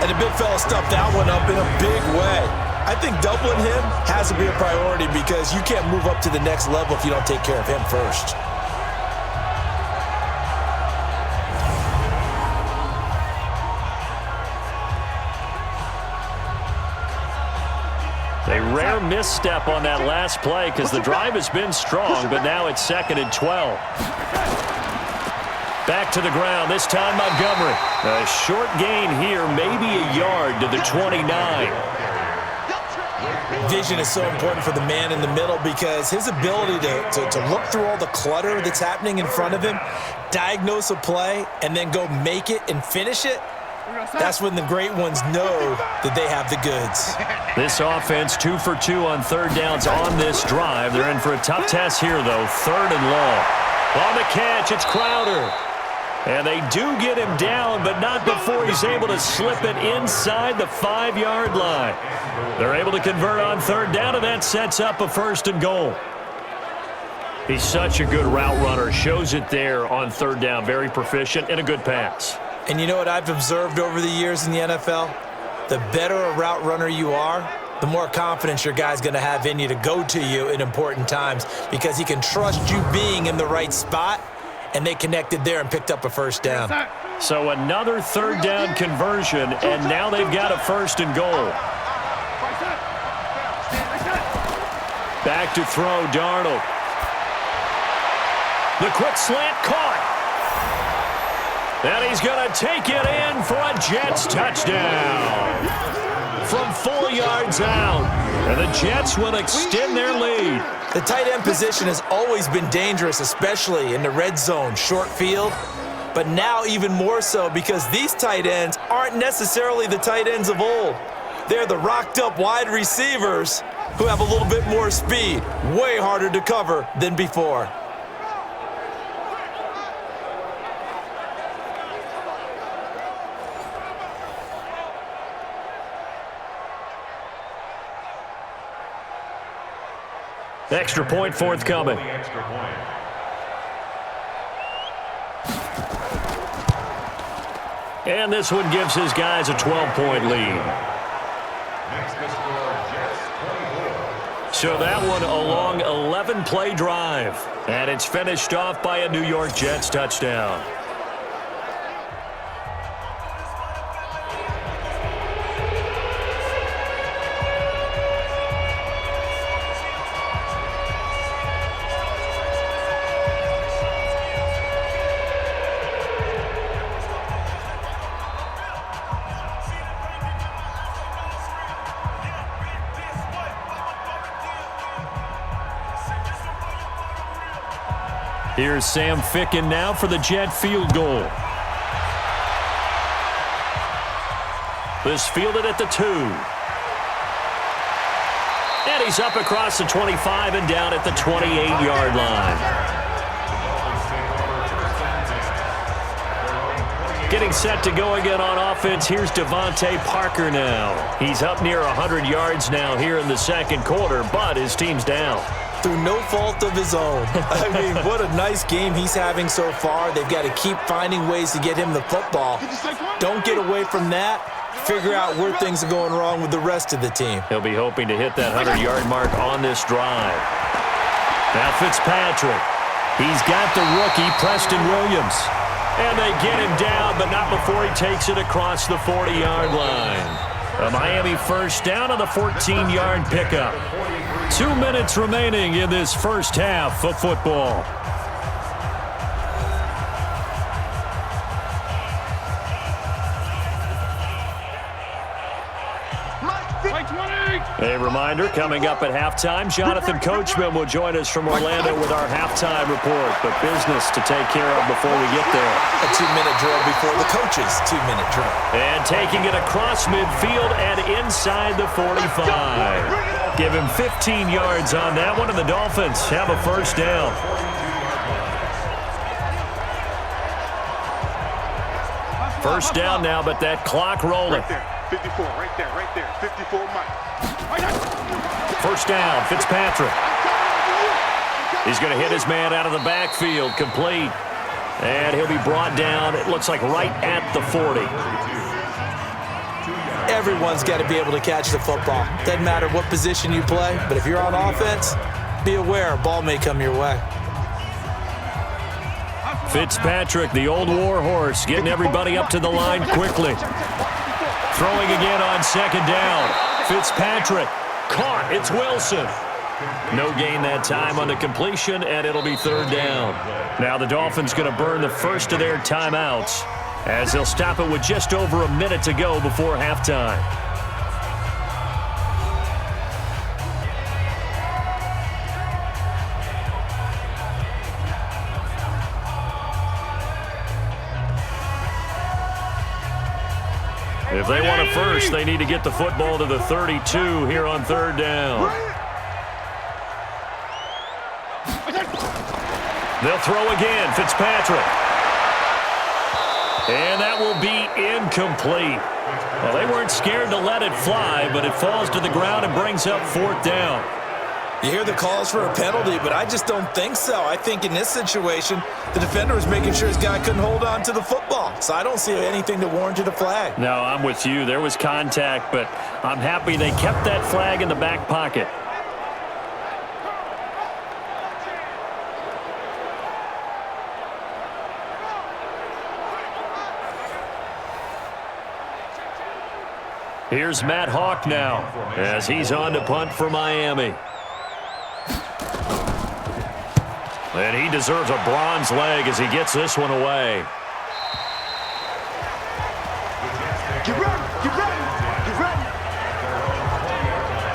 And the big fella stuffed that one up in a big way. I think doubling him has to be a priority because you can't move up to the next level if you don't take care of him first. A rare misstep on that last play because the drive has been strong, but now it's 2nd and 12. Back to the ground, this time Montgomery. A short gain here, maybe a yard to the 29. Vision is so important for the man in the middle because his ability to look through all the clutter that's happening in front of him, diagnose a play, and then go make it and finish it, that's when the great ones know that they have the goods. This offense 2 for 2 on third downs on this drive. They're in for a tough test here, though. 3rd and long. On the catch, it's Crowder. And they do get him down, but not before he's able to slip it inside the 5-yard line. They're able to convert on third down, and that sets up a 1st and goal. He's such a good route runner. Shows it there on third down. Very proficient and a good pass. And you know what I've observed over the years in the NFL? The better a route runner you are, the more confidence your guy's going to have in you to go to you in important times because he can trust you being in the right spot, and they connected there and picked up a 1st down. So another 3rd down conversion, and now they've got a 1st and goal. Back to throw, Darnold. The quick slant caught. And he's going to take it in for a Jets touchdown. From 4 yards out. And the Jets will extend their lead. The tight end position has always been dangerous, especially in the red zone, short field. But now even more so because these tight ends aren't necessarily the tight ends of old. They're the rocked-up wide receivers who have a little bit more speed, way harder to cover than before. Extra point forthcoming. And this one gives his guys a 12-point lead. So that one a long 11-play drive. And it's finished off by a New York Jets touchdown. Here's Sam Ficken now for the Jet field goal. This fielded at the 2. And he's up across the 25 and down at the 28-yard line. Getting set to go again on offense. Here's Devontae Parker now. He's up near 100 yards now here in the second quarter, but his team's down. Through no fault of his own. I mean, what a nice game he's having so far. They've got to keep finding ways to get him the football. Don't get away from that. Figure out where things are going wrong with the rest of the team. He'll be hoping to hit that 100-yard mark on this drive. Now Fitzpatrick. He's got the rookie, Preston Williams. And they get him down, but not before he takes it across the 40-yard line. A Miami first down on the 14-yard pickup. 2 minutes remaining in this first half of football. A reminder, coming up at halftime, Jonathan Coachman will join us from Orlando with our halftime report, but business to take care of before we get there. A 2-minute drill before the coach's 2-minute drill. And taking it across midfield and inside the 45. Give him 15 yards on that one, and the Dolphins have a first down. First down now, but that clock rolling. Right there, 54, right there, 54 Mike. First down, Fitzpatrick. He's going to hit his man out of the backfield, complete. And he'll be brought down, it looks like right at the 40. Everyone's got to be able to catch the football. Doesn't matter what position you play, but if you're on offense, be aware a ball may come your way. Fitzpatrick, the old war horse, getting everybody up to the line quickly. Throwing again on second down. Fitzpatrick, caught, it's Wilson. No gain that time on the completion, and it'll be third down. Now the Dolphins going to burn the first of their timeouts as they'll stop it with just over a minute to go before halftime. If they want a first, they need to get the football to the 32 here on third down. They'll throw again, Fitzpatrick. And that will be incomplete. Well, they weren't scared to let it fly, but it falls to the ground and brings up fourth down. You hear the calls for a penalty, but I just don't think so. I think in this situation, the defender was making sure his guy couldn't hold on to the football. So I don't see anything that warranted a flag. No, I'm with you. There was contact, but I'm happy they kept that flag in the back pocket. Here's Matt Hawk now as he's on to punt for Miami. And he deserves a bronze leg as he gets this one away. Get ready, get ready, get ready.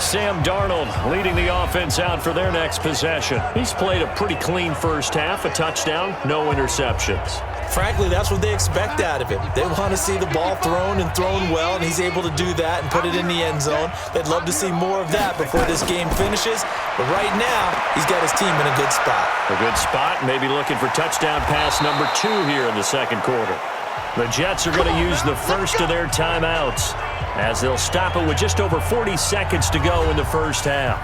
Sam Darnold leading the offense out for their next possession. He's played a pretty clean first half, a touchdown, no interceptions. Frankly, that's what they expect out of him. They want to see the ball thrown and thrown well, and he's able to do that and put it in the end zone. They'd love to see more of that before this game finishes. But right now, he's got his team in a good spot. A good spot, maybe looking for touchdown pass number 2 here in the second quarter. The Jets are going to use the first of their timeouts as they'll stop it with just over 40 seconds to go in the first half.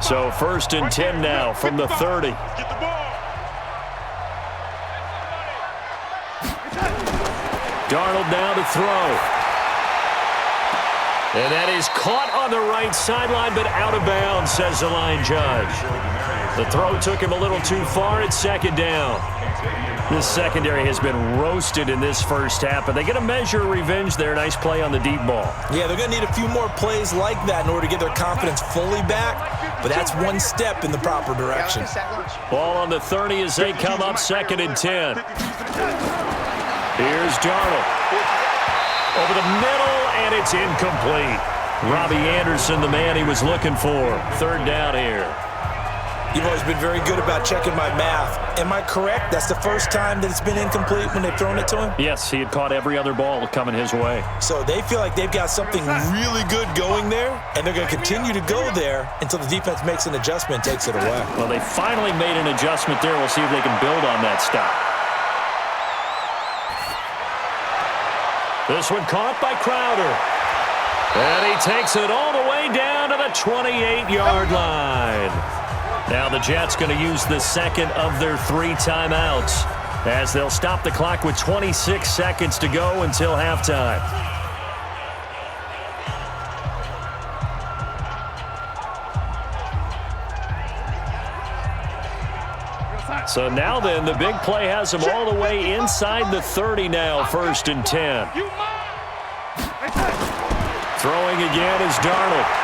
So first and 10 now from the 30. Get the ball. Darnold now to throw. And that is caught on the right sideline, but out of bounds, says the line judge. The throw took him a little too far. It's second down. This secondary has been roasted in this first half, but they get a measure of revenge there. Nice play on the deep ball. Yeah, they're going to need a few more plays like that in order to get their confidence fully back, but that's one step in the proper direction. Ball on the 30 as they come up second and 10. Here's Darnold. Over the middle, and it's incomplete. Robbie Anderson, the man he was looking for. Third down here. You've always been very good about checking my math. Am I correct? That's the first time that it's been incomplete when they've thrown it to him? Yes, he had caught every other ball coming his way. So they feel like they've got something really good going there, and they're going to continue to go there until the defense makes an adjustment and takes it away. Well, they finally made an adjustment there. We'll see if they can build on that stop. This one caught by Crowder. And he takes it all the way down to the 28-yard line. Now the Jets going to use the second of their 3 timeouts as they'll stop the clock with 26 seconds to go until halftime. So now then, the big play has them all the way inside the 30 now, first and 10. Throwing again is Darnold.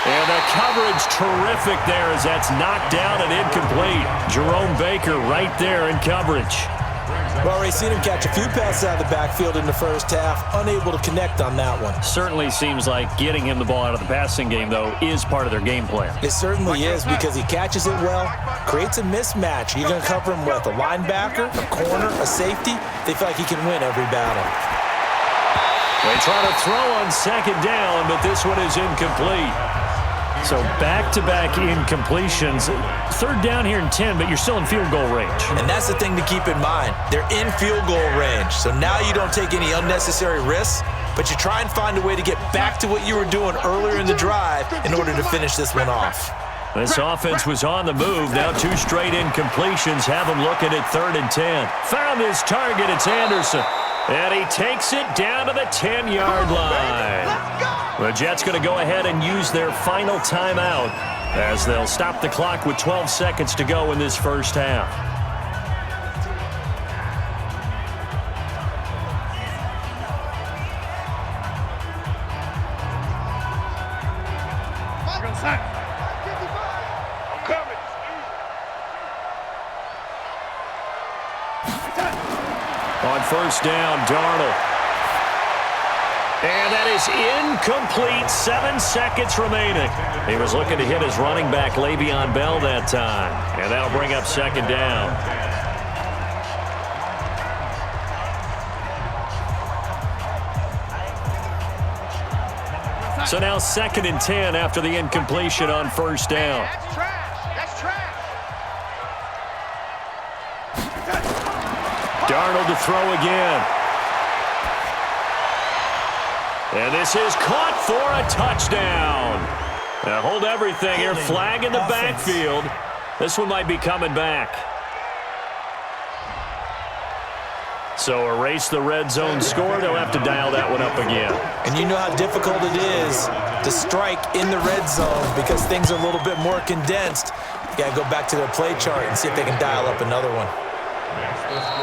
And the coverage terrific there as that's knocked down and incomplete. Jerome Baker right there in coverage. We've already seen him catch a few passes out of the backfield in the first half, unable to connect on that one. Certainly seems like getting him the ball out of the passing game, though, is part of their game plan. It certainly is because he catches it well, creates a mismatch. You're going to cover him with a linebacker, a corner, a safety. They feel like he can win every battle. They try to throw on second down, but this one is incomplete. So back-to-back incompletions. Third down here in 10, but you're still in field goal range. And that's the thing to keep in mind. They're in field goal range. So now you don't take any unnecessary risks, but you try and find a way to get back to what you were doing earlier in the drive in order to finish this one off. This offense was on the move. Now 2 straight incompletions have him looking at 3rd and 10. Found his target. It's Anderson. And he takes it down to the 10-yard line. The Jets going to go ahead and use their final timeout as they'll stop the clock with 12 seconds to go in this first half. On first down, Darnold. And that is incomplete. 7 seconds remaining. He was looking to hit his running back, Le'Veon Bell, that time. And that'll bring up second down. So now 2nd and 10 after the incompletion on first down. That's trash. That's trash. Darnold to throw again. And this is caught for a touchdown. Now hold everything here. Flag in the backfield. This one might be coming back. So erase the red zone score. They'll have to dial that one up again. And you know how difficult it is to strike in the red zone because things are a little bit more condensed. You got to go back to their play chart and see if they can dial up another one.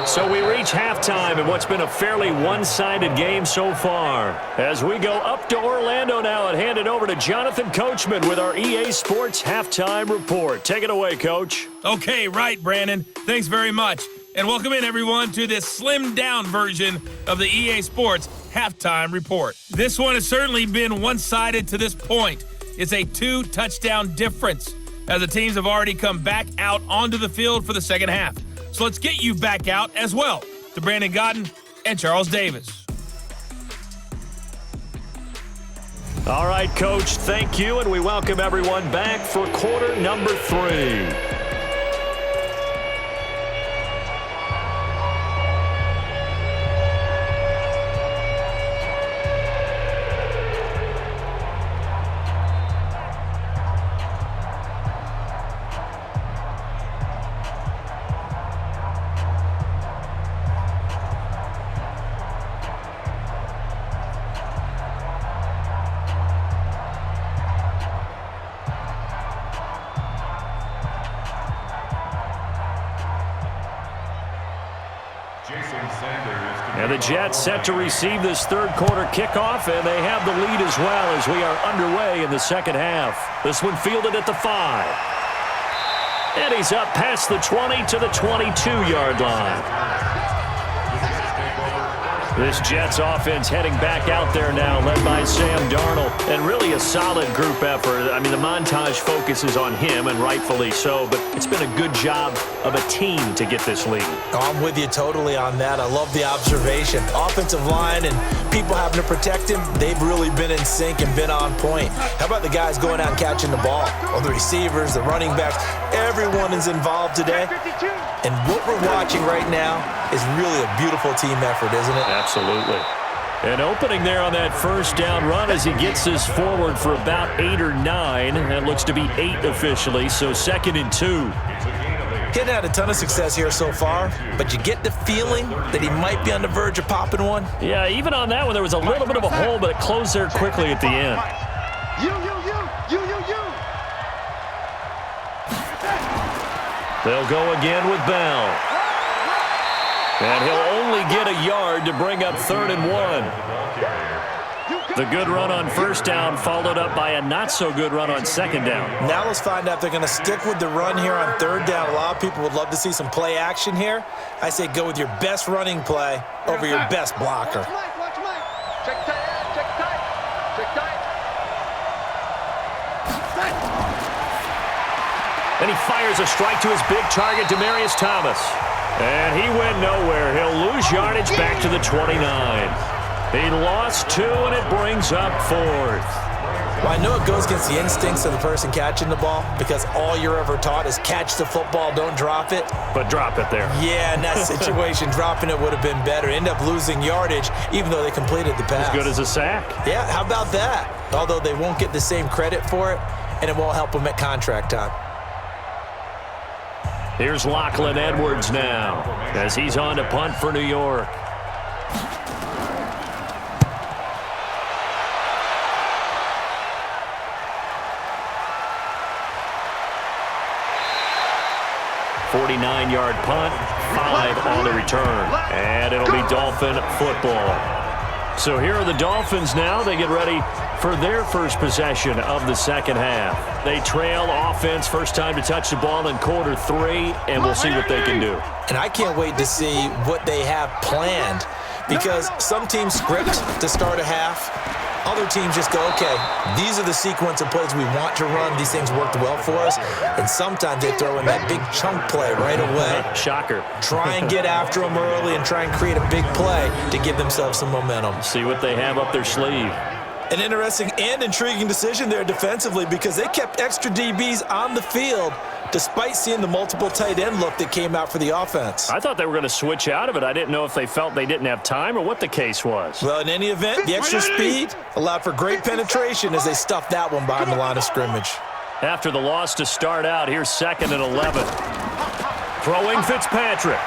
So we reach halftime in what's been a fairly one-sided game so far. As we go up to Orlando now and hand it over to Jonathan Coachman with our EA Sports Halftime Report. Take it away, Coach. Okay, right, Brandon. Thanks very much. And welcome in, everyone, to this slimmed-down version of the EA Sports Halftime Report. This one has certainly been one-sided to this point. It's a 2-touchdown difference as the teams have already come back out onto the field for the second half. So let's get you back out as well to Brandon Godden and Charles Davis. All right, Coach, thank you, and we welcome everyone back for quarter number 3. And the Jets set to receive this third quarter kickoff, and they have the lead as well as we are underway in the second half. This one fielded at the 5. And he's up past the 20 to the 22-yard line. This Jets offense heading back out there now, led by Sam Darnold, and really a solid group effort. I mean, the montage focuses on him, and rightfully so, but it's been a good job of a team to get this lead. Oh, I'm with you totally on that. I love the observation. Offensive line and people having to protect him, they've really been in sync and been on point. How about the guys going out and catching the ball? Well, the receivers, the running backs, everyone is involved today. And what we're watching right now is really a beautiful team effort, isn't it? Absolutely. An opening there on that first down run as he gets this forward for about 8 or 9. That looks to be 8 officially, so 2nd and 2. He's had a ton of success here so far, but you get the feeling that he might be on the verge of popping one. Yeah, even on that one, there was a little bit of a hole, but it closed there quickly at the end. You. They'll go again with Bell. And he'll only get a yard to bring up 3rd and 1. The good run on first down followed up by a not-so-good run on second down. Now let's find out if they're going to stick with the run here on 3rd down. A lot of people would love to see some play action here. I say go with your best running play over your best blocker. Watch Mike. Check tight. And he fires a strike to his big target, Demaryius Thomas. And he went nowhere. He'll lose yardage back to the 29. He lost 2, and it brings up 4th. Well, I know it goes against the instincts of the person catching the ball because all you're ever taught is catch the football, don't drop it. But drop it there. Yeah, in that situation, dropping it would have been better. End up losing yardage, even though they completed the pass. As good as a sack. Yeah, how about that? Although they won't get the same credit for it, and it won't help them at contract time. Here's Lachlan Edwards now as he's on to punt for New York. .49-yard punt, 5 on the return. And it'll be Dolphin football. So here are the Dolphins now. They get ready for their first possession of the second half. They trail offense, first time to touch the ball in quarter 3, and we'll see what they can do. And I can't wait to see what they have planned because some teams script to start a half. Other teams just go, okay, these are the sequence of plays we want to run. These things worked well for us. And sometimes they throw in that big chunk play right away. Shocker. Try and get after them early and try and create a big play to give themselves some momentum. See what they have up their sleeve. An interesting and intriguing decision there defensively because they kept extra DBs on the field despite seeing the multiple tight end look that came out for the offense. I thought they were going to switch out of it. I didn't know if they felt they didn't have time or what the case was. Well, in any event, the extra speed allowed for great penetration as they stuffed that one behind the line of scrimmage. After the loss to start out, here's 2nd and 11. Throwing Fitzpatrick.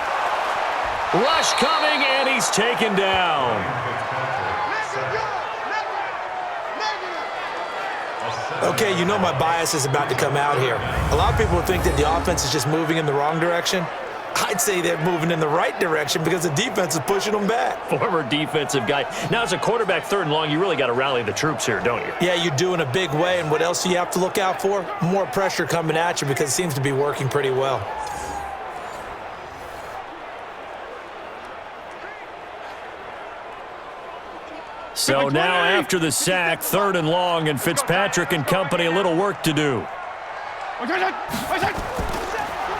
Rush coming, and he's taken down. Okay, you know my bias is about to come out here. A lot of people think that the offense is just moving in the wrong direction. I'd say they're moving in the right direction because the defense is pushing them back. Former defensive guy. Now, as a quarterback 3rd and long, you really got to rally the troops here, don't you? Yeah, you do in a big way, and what else do you have to look out for? More pressure coming at you because it seems to be working pretty well. So now after the sack, 3rd and long, and Fitzpatrick and company a little work to do.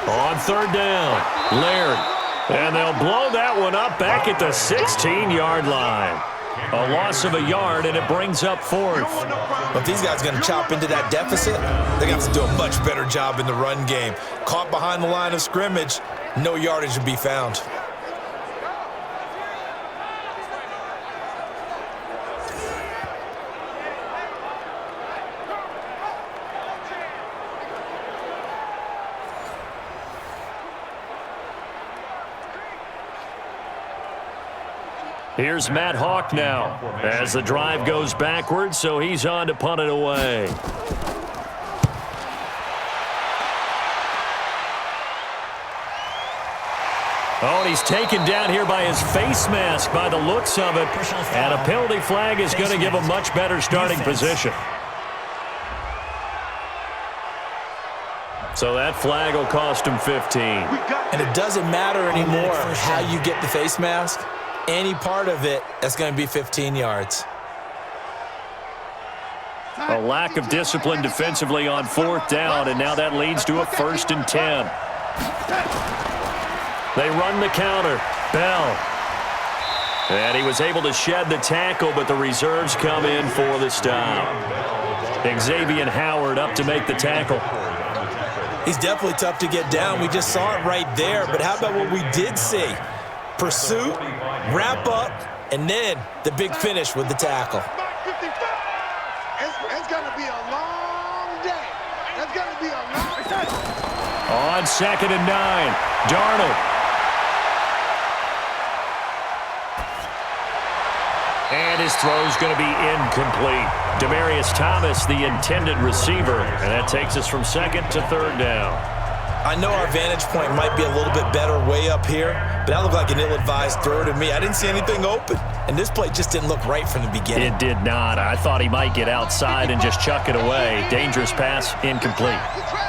On 3rd down, Laird. And they'll blow that one up back at the 16-yard line. A loss of a yard, and it brings up 4th. But if these guys are going to chop into that deficit, they're going to have to do a much better job in the run game. Caught behind the line of scrimmage, no yardage to be found. Here's Matt Hawk now as the drive goes backwards, so he's on to punt it away. Oh, and he's taken down here by his face mask by the looks of it. And a penalty flag is going to give a much better starting position. So that flag will cost him 15. And it doesn't matter anymore how you get the face mask. Any part of it, that's going to be 15 yards. A lack of discipline defensively on 4th down, and now that leads to a 1st and 10. They run the counter. Bell. And he was able to shed the tackle, but the reserves come in for the stop. Xavier Howard up to make the tackle. He's definitely tough to get down. We just saw it right there, but how about what we did see? Pursuit, wrap up, and then the big finish with the tackle. It's going to be a long day. It's going to be a long day. On 2nd and 9, Darnold. And his throw's going to be incomplete. Demaryius Thomas, the intended receiver, and that takes us from 2nd to 3rd down. I know our vantage point might be a little bit better way up here, but that looked like an ill-advised throw to me. I didn't see anything open, and this play just didn't look right from the beginning. It did not. I thought he might get outside and just chuck it away. Dangerous pass, incomplete.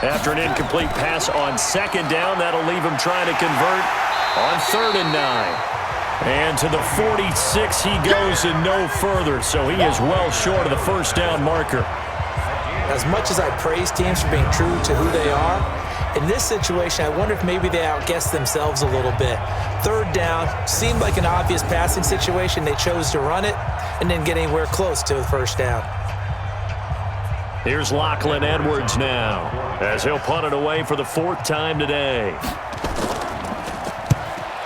After an incomplete pass on 2nd down, that'll leave him trying to convert on 3rd and 9. And to the 46 he goes and no further, so he is well short of the 1st down marker. As much as I praise teams for being true to who they are, In this situation, I wonder if maybe they outguessed themselves a little bit. Third down, seemed like an obvious passing situation. They chose to run it and didn't get anywhere close to the first down. Here's Lachlan Edwards now, as he'll punt it away for the 4th time today.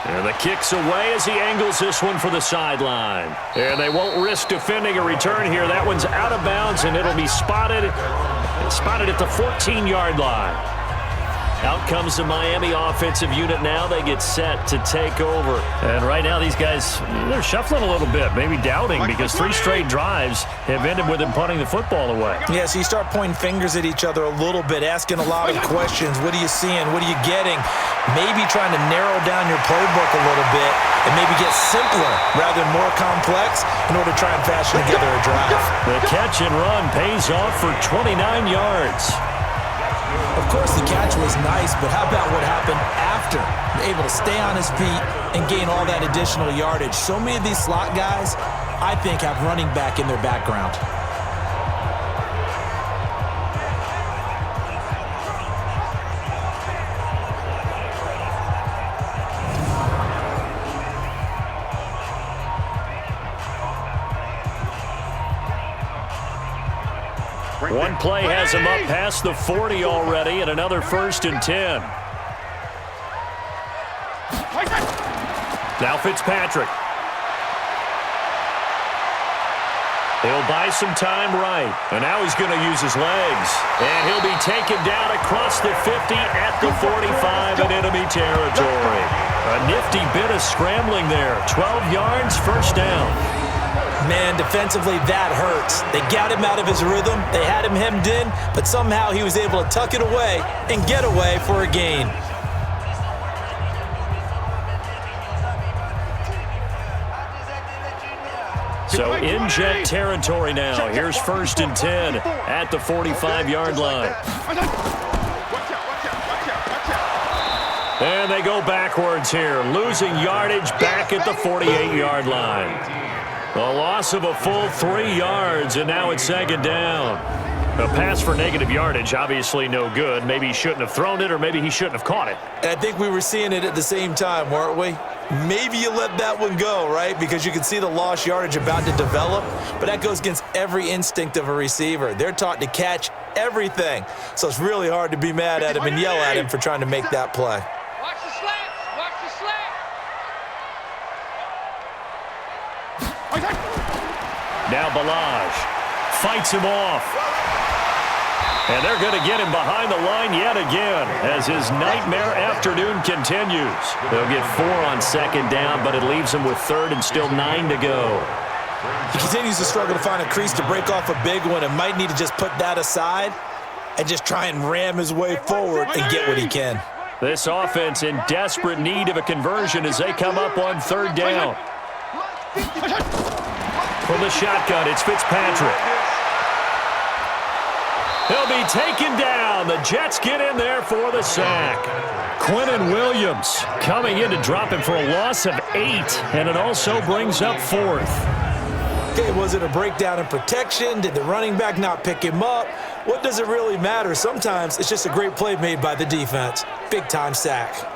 And the kick's away as he angles this one for the sideline. And they won't risk defending a return here. That one's out of bounds, and it'll be spotted at the 14-yard line. Out comes the Miami offensive unit now. They get set to take over. And right now these guys, they're shuffling a little bit, maybe doubting, because 3 straight drives have ended with them punting the football away. Yeah, so you start pointing fingers at each other a little bit, asking a lot of questions. What are you seeing? What are you getting? Maybe trying to narrow down your playbook a little bit and maybe get simpler rather than more complex in order to try and fashion together a drive. The catch and run pays off for 29 yards. Of course, the catch was nice, but how about what happened after? Able to stay on his feet and gain all that additional yardage. So many of these slot guys, I think, have running back in their background. One play has him up past the 40 already, and another 1st and 10. Now Fitzpatrick. He'll buy some time right, and now he's going to use his legs. And he'll be taken down across the 50 at the 45 in enemy territory. A nifty bit of scrambling there. 12 yards, 1st down. Man, defensively, that hurts. They got him out of his rhythm. They had him hemmed in, but somehow he was able to tuck it away and get away for a gain. So in jet territory now. Here's 1st and 10 at the 45-yard line. And they go backwards here, losing yardage back at the 48-yard line. A loss of a full 3 yards, and now it's 2nd down. A pass for negative yardage, obviously no good. Maybe he shouldn't have thrown it, or maybe he shouldn't have caught it. And I think we were seeing it at the same time, weren't we? Maybe you let that one go, right? Because you can see the lost yardage about to develop, but that goes against every instinct of a receiver. They're taught to catch everything, so it's really hard to be mad at him and yell at him for trying to make that play. Watch the slants! Watch the slants! Now Balaj fights him off. And they're going to get him behind the line yet again as his nightmare afternoon continues. They'll get 4 on 2nd down, but it leaves him with 3rd and still 9 to go. He continues to struggle to find a crease to break off a big one and might need to just put that aside and just try and ram his way forward and get what he can. This offense in desperate need of a conversion as they come up on 3rd down. From the shotgun, it's Fitzpatrick. He'll be taken down. The Jets get in there for the sack. Quinnen Williams coming in to drop him for a loss of 8, and it also brings up 4th. Okay, was it a breakdown in protection? Did the running back not pick him up? What does it really matter? Sometimes it's just a great play made by the defense. Big-time sack.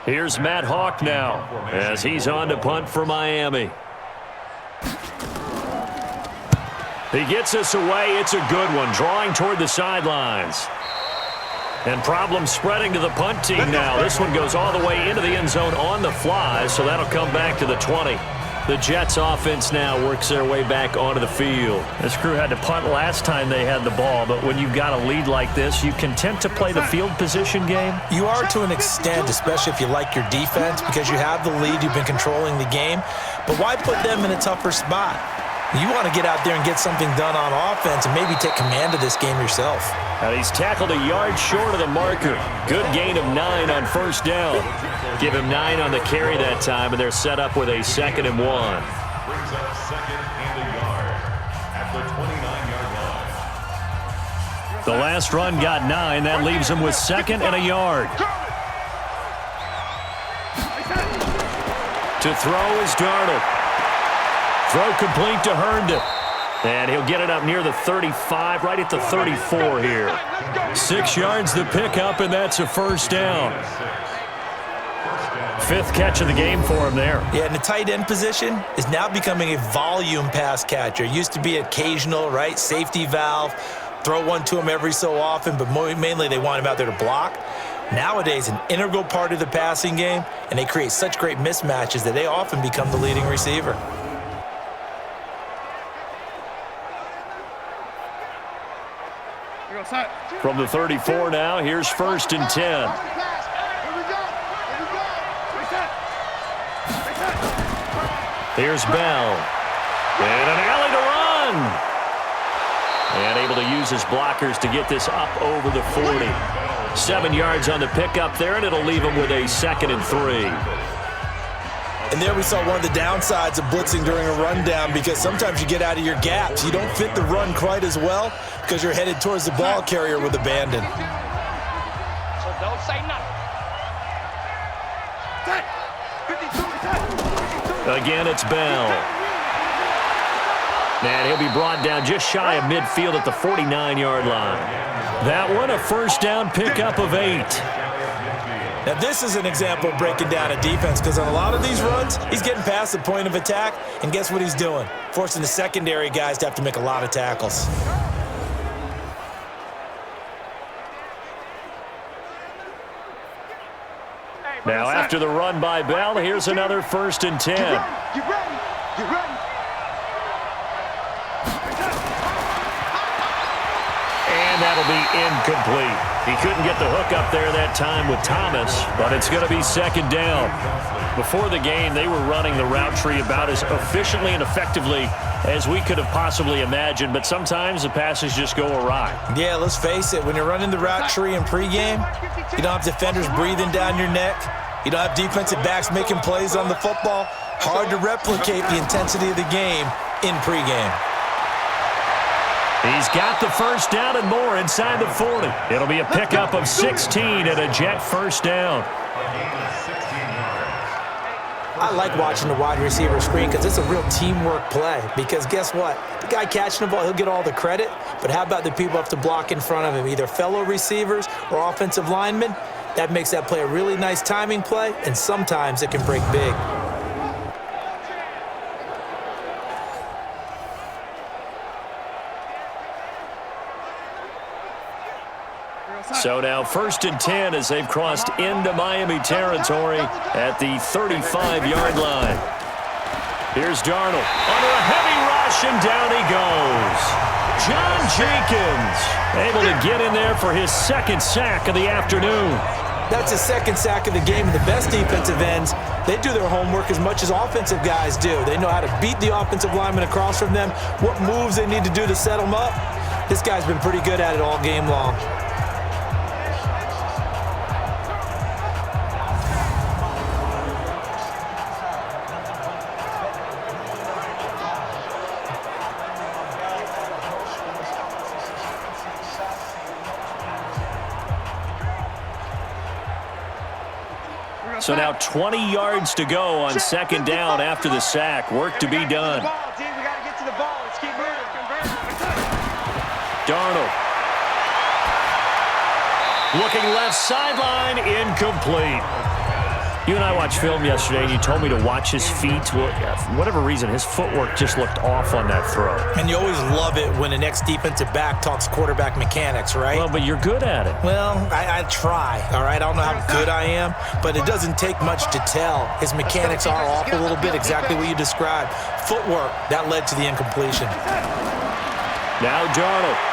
Here's Matt Hawk now as he's on to punt for Miami. He gets us away. It's a good one, drawing toward the sidelines. And problems spreading to the punt team now. This one goes all the way into the end zone on the fly, so that'll come back to the 20. The Jets offense now works their way back onto the field. This crew had to punt last time they had the ball, but when you've got a lead like this, you content to play the field position game? You are to an extent, especially if you like your defense, because you have the lead, you've been controlling the game. But why put them in a tougher spot? You want to get out there and get something done on offense and maybe take command of this game yourself. And he's tackled a yard short of the marker. Good gain of 9 on 1st down. Give him 9 on the carry that time, and they're set up with a 2nd and 1. Brings up 2nd and a yard. The last run got 9. That leaves him with 2nd and a yard. To throw is Darnold. Throw complete to Herndon. And he'll get it up near the 35, right at the 34 here. 6 yards the pickup, and that's a first down. 5th catch of the game for him there. Yeah, and the tight end position is now becoming a volume pass catcher. Used to be occasional, right? Safety valve. Throw one to him every so often, but mainly they want him out there to block. Nowadays, an integral part of the passing game, and they create such great mismatches that they often become the leading receiver. From the 34 now, here's 1st and 10. Here's Bell. And an alley to run. And able to use his blockers to get this up over the 40. 7 yards on the pickup there, and it'll leave him with a 2nd and 3. And there we saw one of the downsides of blitzing during a rundown, because sometimes you get out of your gaps. You don't fit the run quite as well because you're headed towards the ball carrier with abandon. So don't say nothing. Again, it's Bell. And he'll be brought down just shy of midfield at the 49-yard line. That one, a first down pickup of 8. Now, this is an example of breaking down a defense, because on a lot of these runs, he's getting past the point of attack, and guess what he's doing? Forcing the secondary guys to have to make a lot of tackles. Now, after the run by Bell, here's another 1st and 10. Get ready. And that'll be incomplete. He couldn't get the hook up there that time with Thomas, but it's going to be 2nd down. Before the game, they were running the route tree about as efficiently and effectively as we could have possibly imagined, but sometimes the passes just go awry. Yeah, let's face it. When you're running the route tree in pregame, you don't have defenders breathing down your neck. You don't have defensive backs making plays on the football. Hard to replicate the intensity of the game in pregame. He's got the first down and more inside the 40. It'll be a pickup of 16 and a Jet first down. I like watching the wide receiver screen because it's a real teamwork play. Because guess what? The guy catching the ball, he'll get all the credit. But how about the people who have to block in front of him, either fellow receivers or offensive linemen? That makes that play a really nice timing play, and sometimes it can break big. So now 1st and 10 as they've crossed into Miami territory at the 35-yard line. Here's Darnold under a heavy rush, and down he goes. John Jenkins able to get in there for his 2nd sack of the afternoon. That's his 2nd sack of the game. And the best defensive ends, they do their homework as much as offensive guys do. They know how to beat the offensive lineman across from them, what moves they need to do to set them up. This guy's been pretty good at it all game long. So now 20 yards to go on 2nd down after the sack. Work to be done. Darnold. Looking left sideline, incomplete. You and I watched film yesterday, and you told me to watch his feet. Well, for whatever reason, his footwork just looked off on that throw. And you always love it when the next defensive back talks quarterback mechanics, right? Well, but you're good at it. Well, I try, all right? I don't know how good I am, but it doesn't take much to tell. His mechanics are off a little bit, exactly what you described. Footwork, that led to the incompletion. Now Darnold.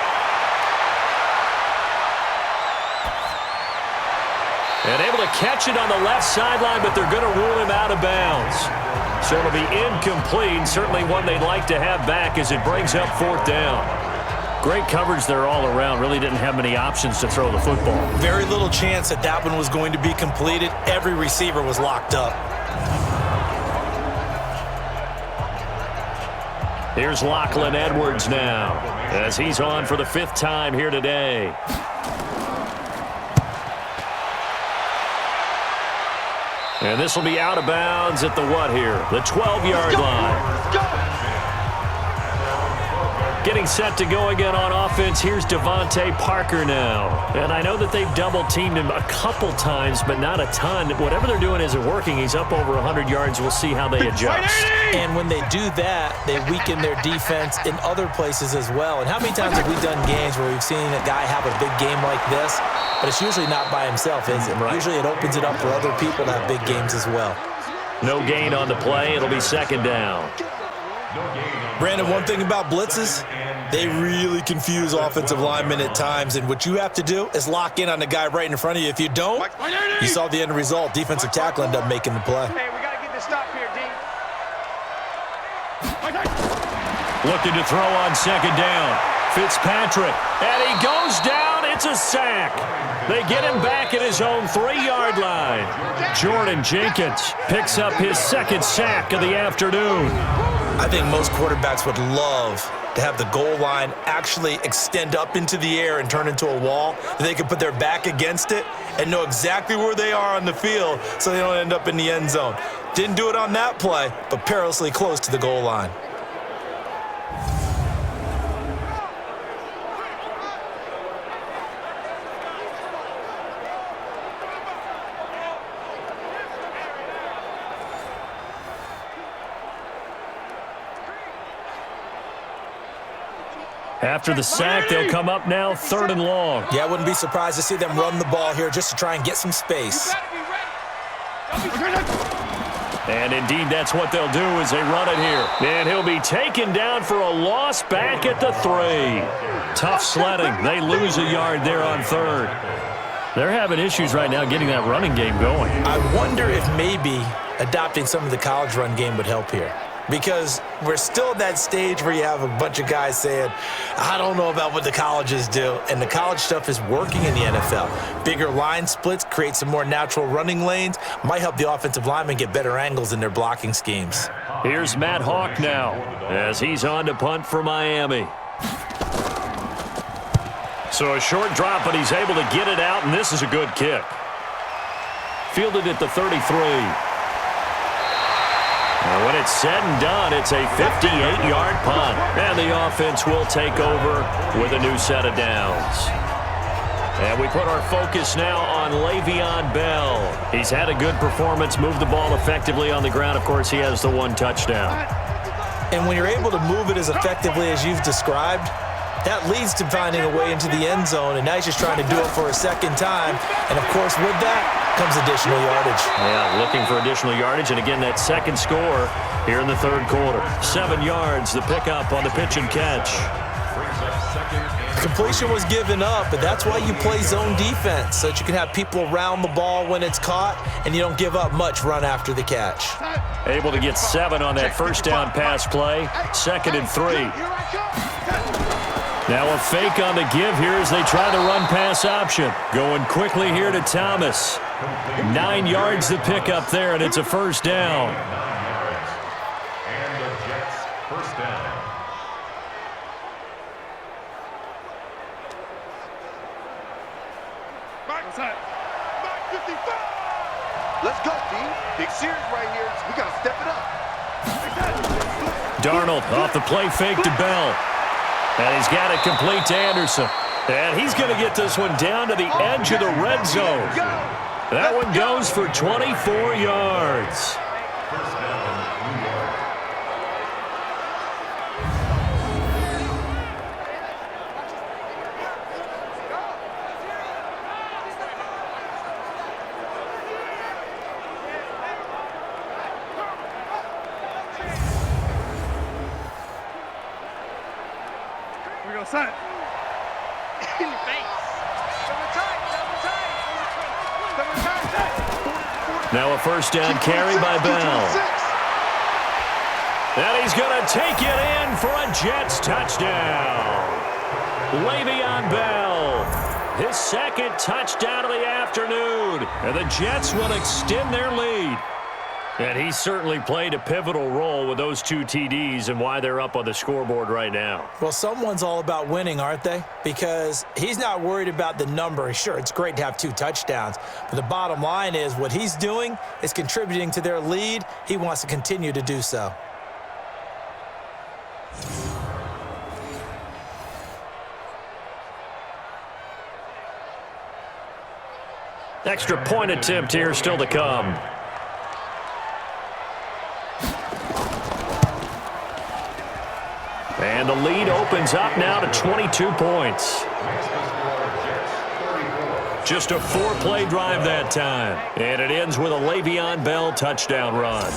And able to catch it on the left sideline, but they're going to rule him out of bounds. So it'll be incomplete, certainly one they'd like to have back as it brings up 4th down. Great coverage there all around. Really didn't have many options to throw the football. Very little chance that that one was going to be completed. Every receiver was locked up. Here's Lachlan Edwards now, as he's on for the 5th time here today. And this will be out of bounds at the what here? The 12-yard line. Getting set to go again on offense. Here's Devontae Parker now. And I know that they've double-teamed him a couple times, but not a ton. Whatever they're doing isn't working. He's up over 100 yards. We'll see how they adjust. And when they do that, they weaken their defense in other places as well. And how many times have we done games where we've seen a guy have a big game like this, but it's usually not by himself, is it? Right. Usually it opens it up for other people to have big games as well. No gain on the play. It'll be 2nd down. Brandon, one thing about blitzes, they really confuse offensive linemen at times, and what you have to do is lock in on the guy right in front of you. If you don't, you saw the end result. Defensive tackle ended up making the play. Hey, we got to get this stop here, D. Looking to throw on 2nd down. Fitzpatrick, and he goes down. It's a sack. They get him back at his own 3-yard line. Jordan Jenkins picks up his 2nd sack of the afternoon. I think most quarterbacks would love to have the goal line actually extend up into the air and turn into a wall. They can put their back against it and know exactly where they are on the field so they don't end up in the end zone. Didn't do it on that play, but perilously close to the goal line. After the sack, they'll come up now 3rd and long. Yeah, I wouldn't be surprised to see them run the ball here just to try and get some space. And indeed, that's what they'll do as they run it here. And he'll be taken down for a loss back at the 3. Tough sledding. They lose a yard there on 3rd. They're having issues right now getting that running game going. I wonder if maybe adopting some of the college run game would help here. Because we're still at that stage where you have a bunch of guys saying, I don't know about what the colleges do. And the college stuff is working in the NFL. Bigger line splits, create some more natural running lanes, might help the offensive linemen get better angles in their blocking schemes. Here's Matt Hawk now as he's on to punt for Miami. So a short drop, but he's able to get it out, and this is a good kick. Fielded at the 33. And when it's said and done, it's a 58-yard punt. And the offense will take over with a new set of downs. And we put our focus now on Le'Veon Bell. He's had a good performance, moved the ball effectively on the ground. Of course, he has the 1 touchdown. And when you're able to move it as effectively as you've described, that leads to finding a way into the end zone, and now he's just trying to do it for a 2nd time. And, of course, with that comes additional yardage. Yeah, looking for additional yardage, and again, that 2nd score here in the 3rd quarter. 7 yards, the pickup on the pitch and catch. Completion was given up, but that's why you play zone defense, so that you can have people around the ball when it's caught, and you don't give up much run after the catch. Able to get 7 on that 1st down pass play. 2nd and 3. Now a fake on the give here as they try the run-pass option. Going quickly here to Thomas. 9 yards to pick up there, and it's a 1st down. And the Jets, 1st down. Mark 55. Let's go, D. Big series right here. We got to step it up. Darnold off the play fake to Bell. And he's got it complete to Anderson. And he's going to get this one down to the edge of the red zone. That one goes for 24 yards. We're going to set. In the face. Now a 1st down carry by Bell. And he's going to take it in for a Jets touchdown. Le'Veon Bell, his 2nd touchdown of the afternoon. And the Jets will extend their lead. And he certainly played a pivotal role with those 2 TDs and why they're up on the scoreboard right now. Well, someone's all about winning, aren't they? Because he's not worried about the number. Sure, it's great to have 2 touchdowns, but the bottom line is what he's doing is contributing to their lead. He wants to continue to do so. Extra point attempt here still to come. And the lead opens up now to 22 points. Just a 4-play drive that time. And it ends with a Le'Veon Bell touchdown run.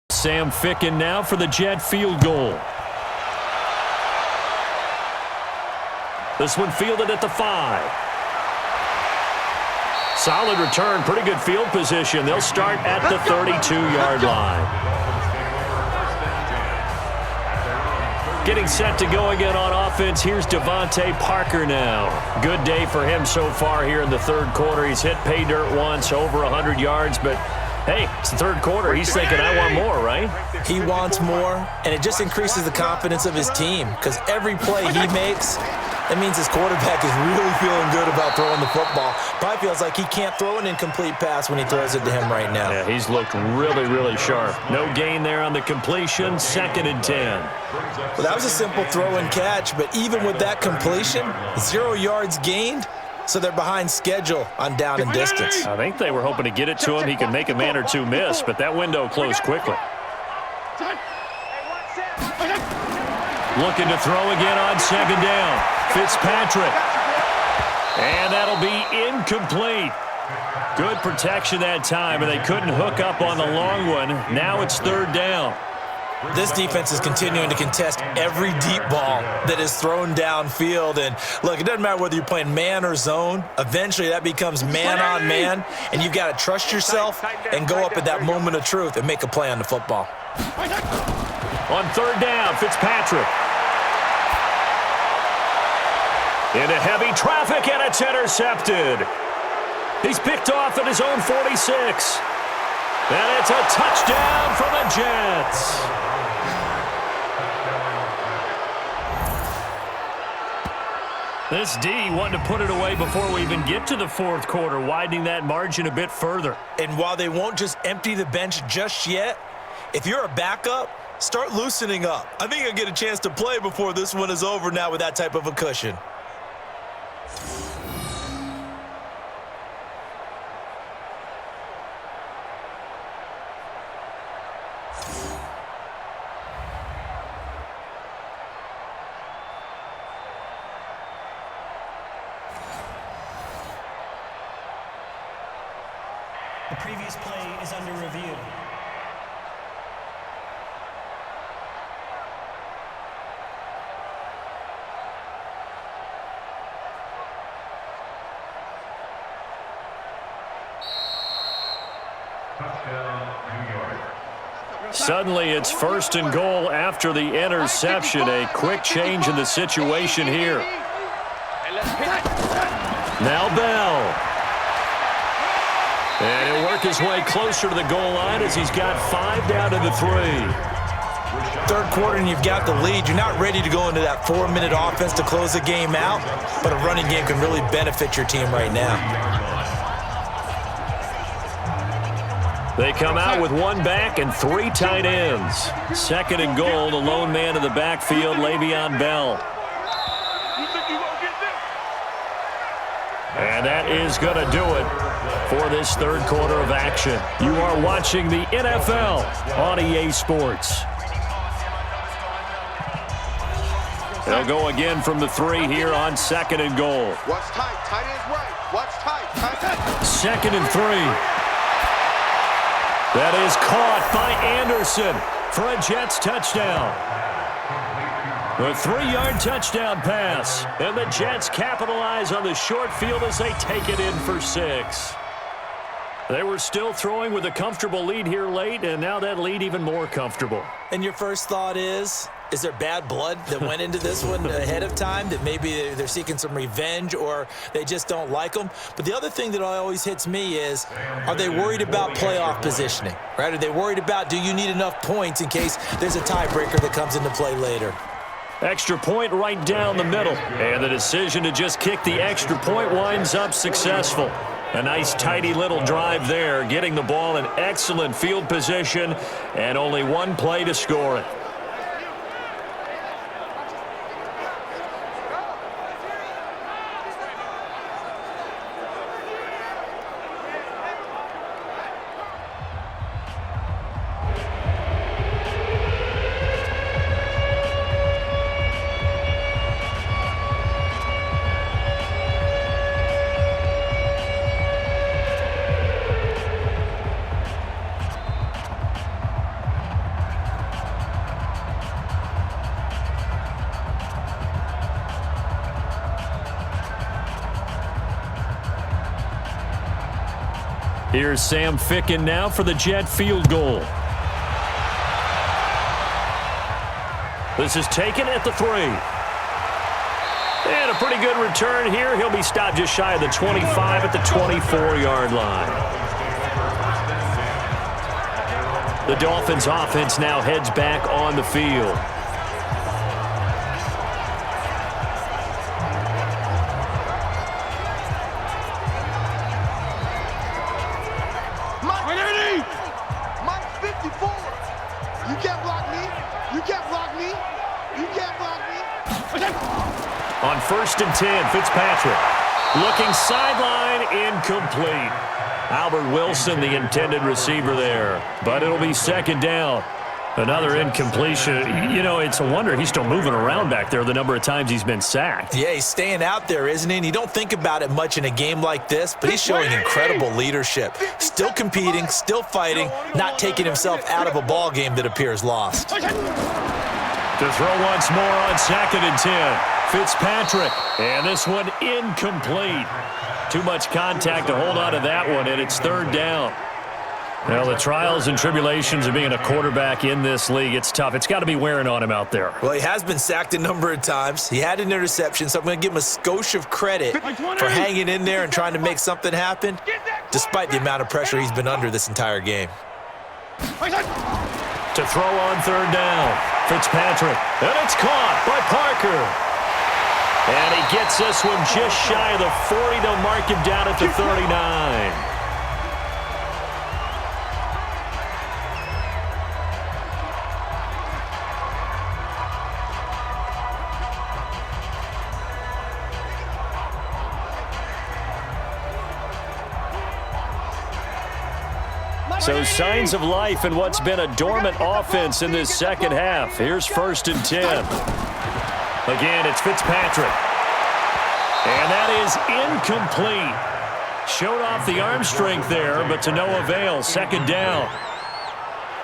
Sam Ficken now for the Jet field goal. This one fielded at the 5. Solid return, pretty good field position. They'll start at the 32-yard line. Getting set to go again on offense. Here's Devontae Parker now. Good day for him so far here in the third quarter. He's hit pay dirt once, over 100 yards, but hey, it's the third quarter. He's thinking, I want more, right? He wants more, and it just increases the confidence of his team because every play he makes, that means his quarterback is really feeling good about throwing the football. Probably feels like he can't throw an incomplete pass when he throws it to him right now. Yeah, he's looked really, really sharp. No gain there on the completion, 2nd and 10. Well, that was a simple throw and catch, but even with that completion, 0 yards gained. So they're behind schedule on down and distance. I think they were hoping to get it to him. He could make a man or 2 miss, but that window closed quickly. Looking to throw again on 2nd down. Fitzpatrick. And that'll be incomplete. Good protection that time, and they couldn't hook up on the long one. Now it's 3rd down. This defense is continuing to contest every deep ball that is thrown downfield. And, look, it doesn't matter whether you're playing man or zone. Eventually, that becomes man-on-man, and you've got to trust yourself and go up at that moment of truth and make a play on the football. On 3rd down, Fitzpatrick. Into heavy traffic, and it's intercepted. He's picked off at his own 46. And it's a touchdown for the Jets. This D wanting to put it away before we even get to the 4th quarter, widening that margin a bit further. And while they won't just empty the bench just yet, if you're a backup, start loosening up. I think you'll get a chance to play before this one is over now with that type of a cushion. The previous play is under review. Suddenly it's 1st and goal after the interception. A quick change in the situation here. Now Bell. And he'll work his way closer to the goal line as he's got 5 down to the 3. 3rd quarter and you've got the lead. You're not ready to go into that 4-minute offense to close the game out, but a running game can really benefit your team right now. They come out with 1 back and 3 tight ends. 2nd and goal, the lone man in the backfield, Le'Veon Bell. And that is going to do it for this 3rd quarter of action. You are watching the NFL on EA Sports. They'll go again from the 3 here on 2nd and goal. Watch tight ends right. Watch tight. Second and 3. That is caught by Anderson for a Jets touchdown. A 3-yard touchdown pass. And the Jets capitalize on the short field as they take it in for 6. They were still throwing with a comfortable lead here late, and now that lead even more comfortable. And your first thought is there bad blood that went into this one ahead of time, that maybe they're seeking some revenge or they just don't like them? But the other thing that always hits me is, are they worried about playoff positioning? Right? Are they worried about, do you need enough points in case there's a tiebreaker that comes into play later? Extra point right down the middle. And the decision to just kick the extra point winds up successful. A nice, tidy little drive there, getting the ball in excellent field position, and only one play to score it. Here's Sam Ficken now for the Jet field goal. This is taken at the 3. And a pretty good return here. He'll be stopped just shy of the 25 at the 24-yard line. The Dolphins offense now heads back on the field. On 1st and 10, Fitzpatrick looking sideline, incomplete. Albert Wilson, the intended receiver there, but it'll be 2nd down. Another incompletion. You know, it's a wonder he's still moving around back there the number of times he's been sacked. Yeah, he's staying out there, isn't he? And you don't think about it much in a game like this, but he's showing incredible leadership. Still competing, still fighting, not taking himself out of a ball game that appears lost. To throw once more on 2nd and 10. Fitzpatrick, and this one incomplete. Too much contact to hold on to that one, and it's 3rd down. Well, the trials and tribulations of being a quarterback in this league, it's tough. It's got to be wearing on him out there. Well, he has been sacked a number of times. He had an interception, so I'm going to give him a skosh of credit for hanging in there and trying to make something happen, despite the amount of pressure he's been under this entire game. To throw on 3rd down, Fitzpatrick, and it's caught by Parker. And he gets this one just shy of the 40. They'll mark him down at the 39. So signs of life in what's been a dormant offense in this second half. Here's 1st and 10. Again, it's Fitzpatrick. And that is incomplete. Showed off the arm strength there, but to no avail. 2nd down.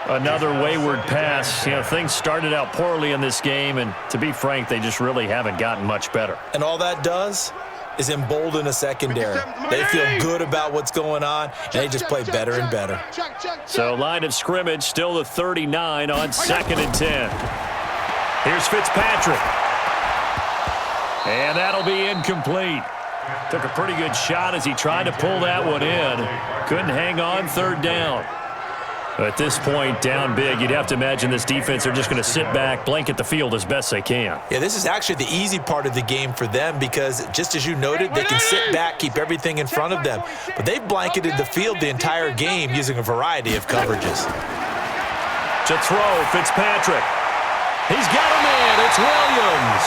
Another wayward pass. You know, things started out poorly in this game, and to be frank, they just really haven't gotten much better. And all that does is embolden a secondary. They feel good about what's going on, and they just play better and better. So line of scrimmage, still the 39 on 2nd and 10. Here's Fitzpatrick. And that'll be incomplete. Took a pretty good shot as he tried to pull that one in. Couldn't hang on, 3rd down. At this point, down big, you'd have to imagine this defense are just going to sit back, blanket the field as best they can. Yeah, this is actually the easy part of the game for them because, just as you noted, they can sit back, keep everything in front of them. But they've blanketed the field the entire game using a variety of coverages. To throw, Fitzpatrick. He's got him in. It's Williams.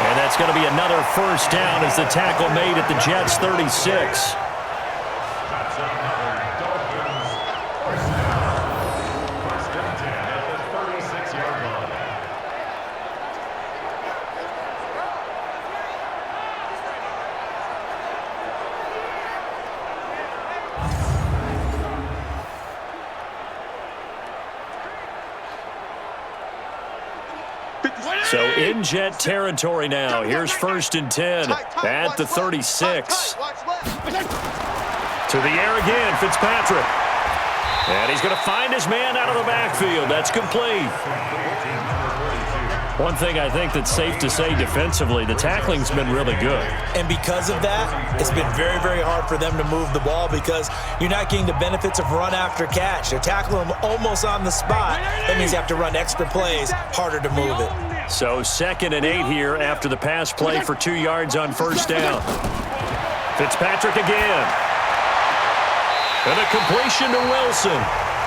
And that's going to be another 1st down as the tackle made at the Jets' 36. So in jet territory now. Here's 1st and 10 at the 36. To the air again, Fitzpatrick. And he's going to find his man out of the backfield. That's complete. One thing I think that's safe to say defensively, the tackling's been really good. And because of that, it's been very, very hard for them to move the ball because you're not getting the benefits of run after catch. They're tackling them almost on the spot. That means you have to run extra plays, harder to move it. So 2nd and 8 here after the pass play for 2 yards on 1st down. Fitzpatrick again. And a completion to Wilson.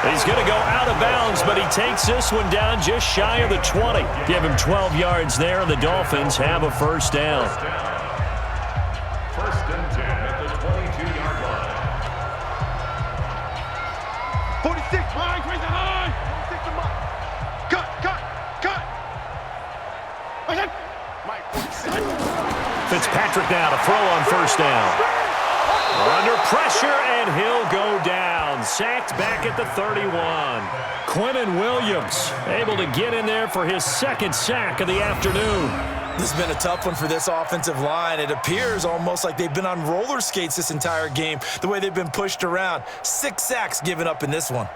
He's going to go out of bounds, but he takes this one down just shy of the 20. Give him 12 yards there, and the Dolphins have a 1st down. 1st and 10 at the 22-yard line. 46. High, raise the high. 46 to Mike. Cut. Fitzpatrick now to throw on 1st down. Under pressure, and he'll go down. Sacked back at the 31. Quinnen Williams able to get in there for his 2nd sack of the afternoon. This has been a tough one for this offensive line. It appears almost like they've been on roller skates this entire game, the way they've been pushed around. 6 sacks given up in this one.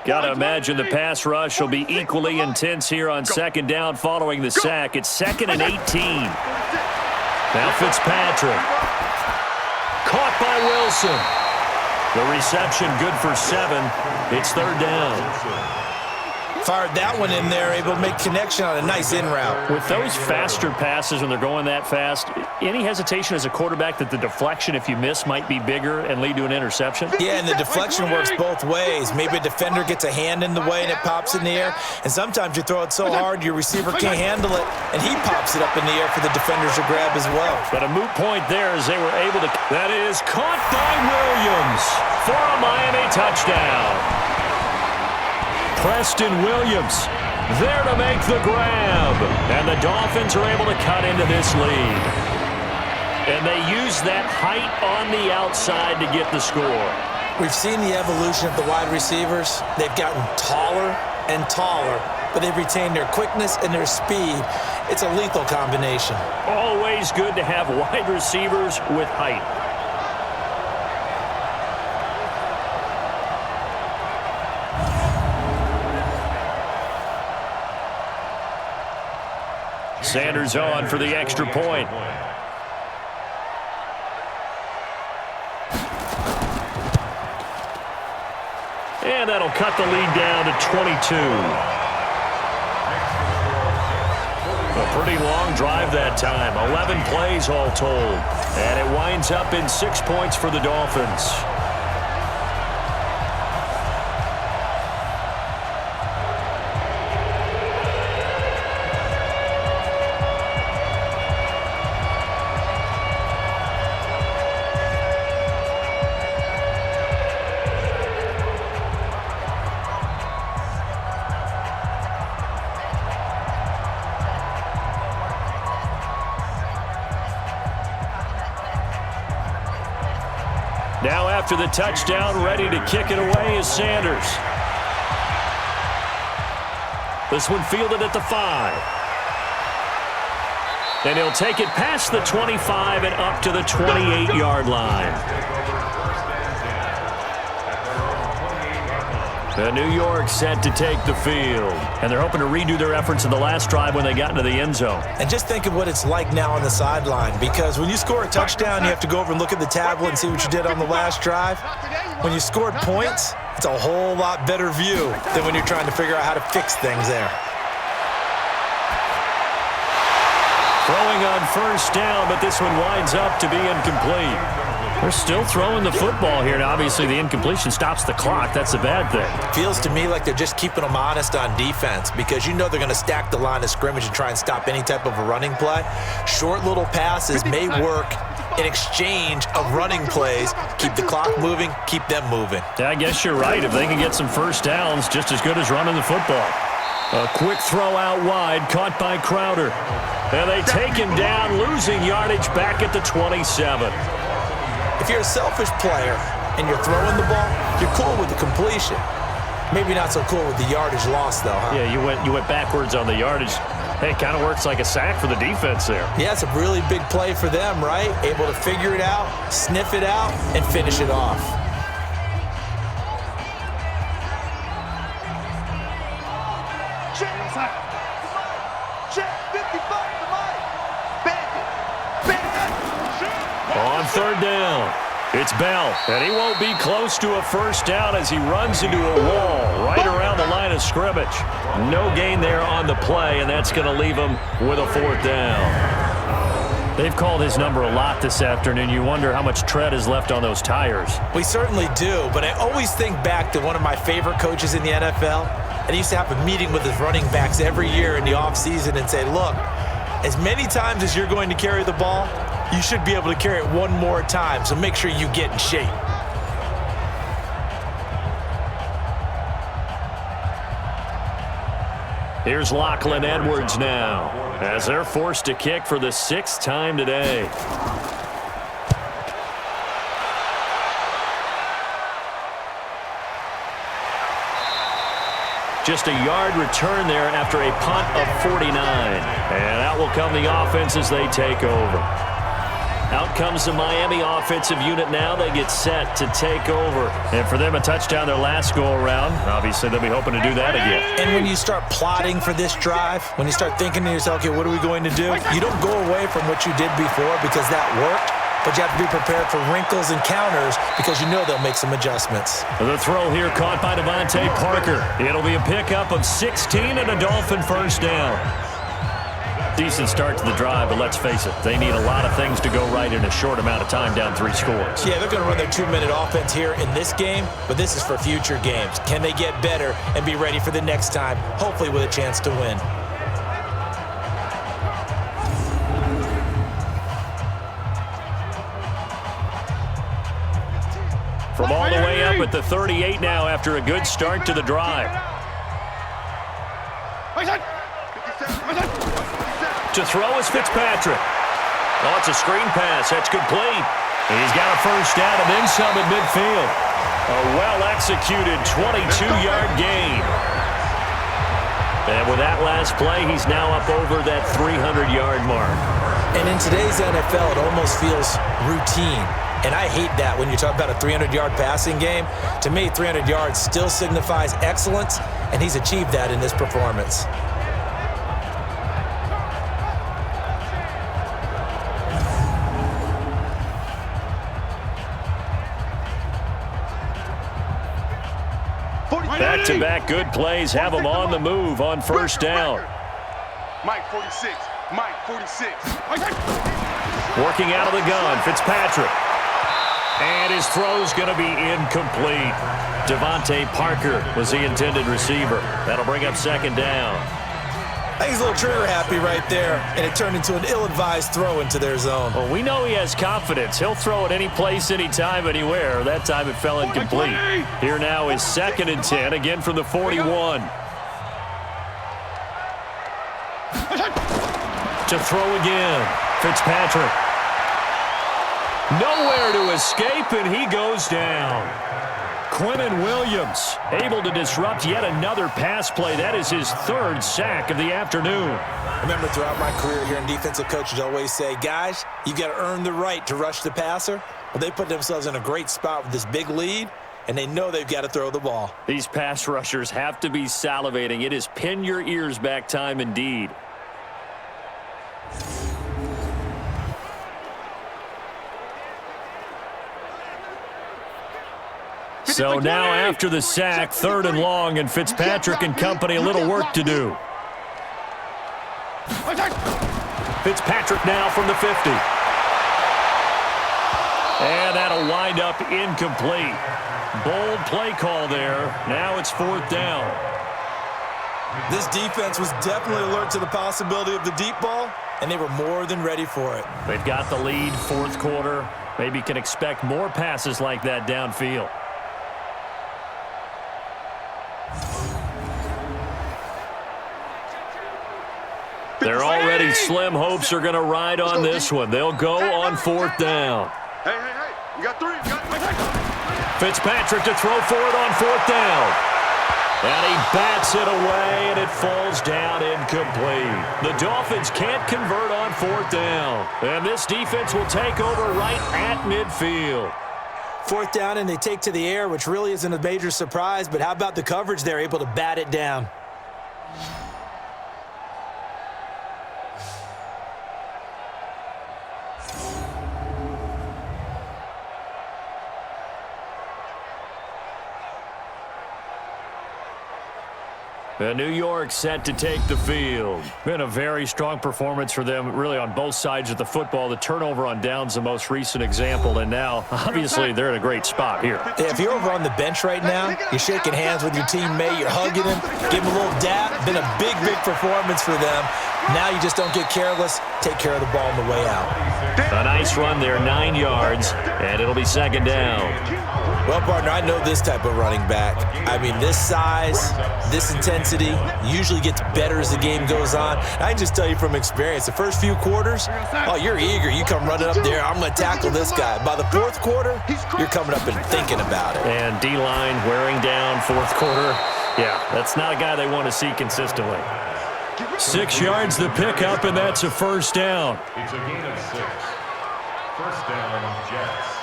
Got to imagine the pass rush will be equally intense here on 2nd down following the sack. It's 2nd and 18. Now Fitzpatrick. Caught by Wilson. The reception good for 7. It's 3rd down. Fired that one in there, able to make connection on a nice in route. With those faster passes when they're going that fast, any hesitation as a quarterback that the deflection, if you miss, might be bigger and lead to an interception? Yeah, and the deflection works both ways. Maybe a defender gets a hand in the way and it pops in the air, and sometimes you throw it so hard your receiver can't handle it, and he pops it up in the air for the defenders to grab as well. But a moot point there as they were able to... That is caught by Williams for a Miami touchdown. Preston Williams there to make the grab. And the Dolphins are able to cut into this lead. And they use that height on the outside to get the score. We've seen the evolution of the wide receivers. They've gotten taller and taller, but they've retained their quickness and their speed. It's a lethal combination. Always good to have wide receivers with height. Sanders on for the extra point. And that'll cut the lead down to 22. A pretty long drive that time. 11 plays all told. And it winds up in 6 points for the Dolphins. Now after the touchdown, ready to kick it away is Sanders. This one fielded at the 5. And he'll take it past the 25 and up to the 28-yard line. The New York set to take the field. And they're hoping to redo their efforts in the last drive when they got into the end zone. And just think of what it's like now on the sideline, because when you score a touchdown, you have to go over and look at the tablet and see what you did on the last drive. When you scored points, it's a whole lot better view than when you're trying to figure out how to fix things there. Throwing on first down, but this one winds up to be incomplete. They're still throwing the football here. Now, obviously, the incompletion stops the clock. That's a bad thing. Feels to me like they're just keeping them honest on defense, because you know they're going to stack the line of scrimmage and try and stop any type of a running play. Short little passes may work in exchange of running plays. Keep the clock moving, keep them moving. Yeah, I guess you're right. If they can get some first downs, just as good as running the football. A quick throw out wide, caught by Crowder. And they take him down, losing yardage back at the 27. If you're a selfish player and you're throwing the ball, you're cool with the completion. Maybe not so cool with the yardage loss, though, huh? Yeah, you went backwards on the yardage. Hey, it kind of works like a sack for the defense there. Yeah, it's a really big play for them, right? Able to figure it out, sniff it out, and finish it off. On third down, it's Bell, and he won't be close to a first down as he runs into a wall right around the line of scrimmage. No gain there on the play, and that's going to leave him with a fourth down. They've called his number a lot this afternoon. You wonder how much tread is left on those tires. We certainly do, but I always think back to one of my favorite coaches in the NFL, and he used to have a meeting with his running backs every year in the offseason and say, look, as many times as you're going to carry the ball, you should be able to carry it one more time, so make sure you get in shape. Here's Lachlan Edwards now, as they're forced to kick for the 6th time today. Just a yard return there after a punt of 49. And out will come the offense as they take over. Out comes the Miami offensive unit now. They get set to take over. And for them, a touchdown their last go-around. Obviously, they'll be hoping to do that again. And when you start plotting for this drive, when you start thinking to yourself, okay, what are we going to do? You don't go away from what you did before because that worked, but you have to be prepared for wrinkles and counters because you know they'll make some adjustments. The throw here caught by Devontae Parker. It'll be a pickup of 16 and a Dolphin first down. Decent start to the drive, but let's face it, they need a lot of things to go right in a short amount of time, down 3 scores. Yeah, they're going to run their 2-minute offense here in this game, but this is for future games. Can they get better and be ready for the next time, hopefully with a chance to win? From all the way up at the 38 now after a good start to the drive. To throw is Fitzpatrick. Oh, it's a screen pass. That's complete. He's got a first down and then some at midfield. A well-executed 22-yard gain. And with that last play, he's now up over that 300-yard mark. And in today's NFL, it almost feels routine. And I hate that when you talk about a 300-yard passing game. To me, 300 yards still signifies excellence, and he's achieved that in this performance. Back-to-back good plays have him on the move on first down. Mike 46. Mike 46. Working out of the gun, Fitzpatrick. And his throw's going to be incomplete. Devontae Parker was the intended receiver. That'll bring up second down. I think he's a little trigger happy right there, and it turned into an ill-advised throw into their zone. Well, we know he has confidence. He'll throw it any place, anytime, anywhere. That time it fell incomplete. Here now is 2nd and 10, again from the 41. To throw again, Fitzpatrick. Nowhere to escape, and he goes down. Quinnen Williams able to disrupt yet another pass play. That is his 3rd sack of the afternoon. Remember, throughout my career here in defensive coaches always say, guys, you got to earn the right to rush the passer. Well, they put themselves in a great spot with this big lead, and they know they've got to throw the ball. These pass rushers have to be salivating. It is pin your ears back time indeed. So now after the sack, 3rd and long, and Fitzpatrick and company a little work to do. Fitzpatrick now from the 50. And that'll wind up incomplete. Bold play call there. Now it's 4th down. This defense was definitely alert to the possibility of the deep ball, and they were more than ready for it. They've got the lead, 4th quarter. Maybe can expect more passes like that downfield. Their already slim hopes are going to ride on this one. They'll go on 4th down. Hey, we got 3. Fitzpatrick to throw for it on 4th down. And he bats it away, and it falls down incomplete. The Dolphins can't convert on 4th down. And this defense will take over right at midfield. 4th down, and they take to the air, which really isn't a major surprise, but how about the coverage? They're able to bat it down. New York set to take the field. Been a very strong performance for them, really, on both sides of the football. The turnover on down's the most recent example, and now, obviously, they're in a great spot here. Yeah, if you're over on the bench right now, you're shaking hands with your teammate, you're hugging him, give him a little dap. Been a big performance for them. Now you just don't get careless. Take care of the ball on the way out. A nice run there, 9 yards, and it'll be 2nd down. Well, partner, I know this type of running back. I mean, this size, this intensity usually gets better as the game goes on. I can just tell you from experience, the first few quarters, oh, you're eager. You come running up there, I'm going to tackle this guy. By the 4th quarter, you're coming up and thinking about it. And D-line wearing down 4th quarter. Yeah, that's not a guy they want to see consistently. 6 yards the pickup, and that's a 1st down. It's a gain of 6. 1st down, Jets.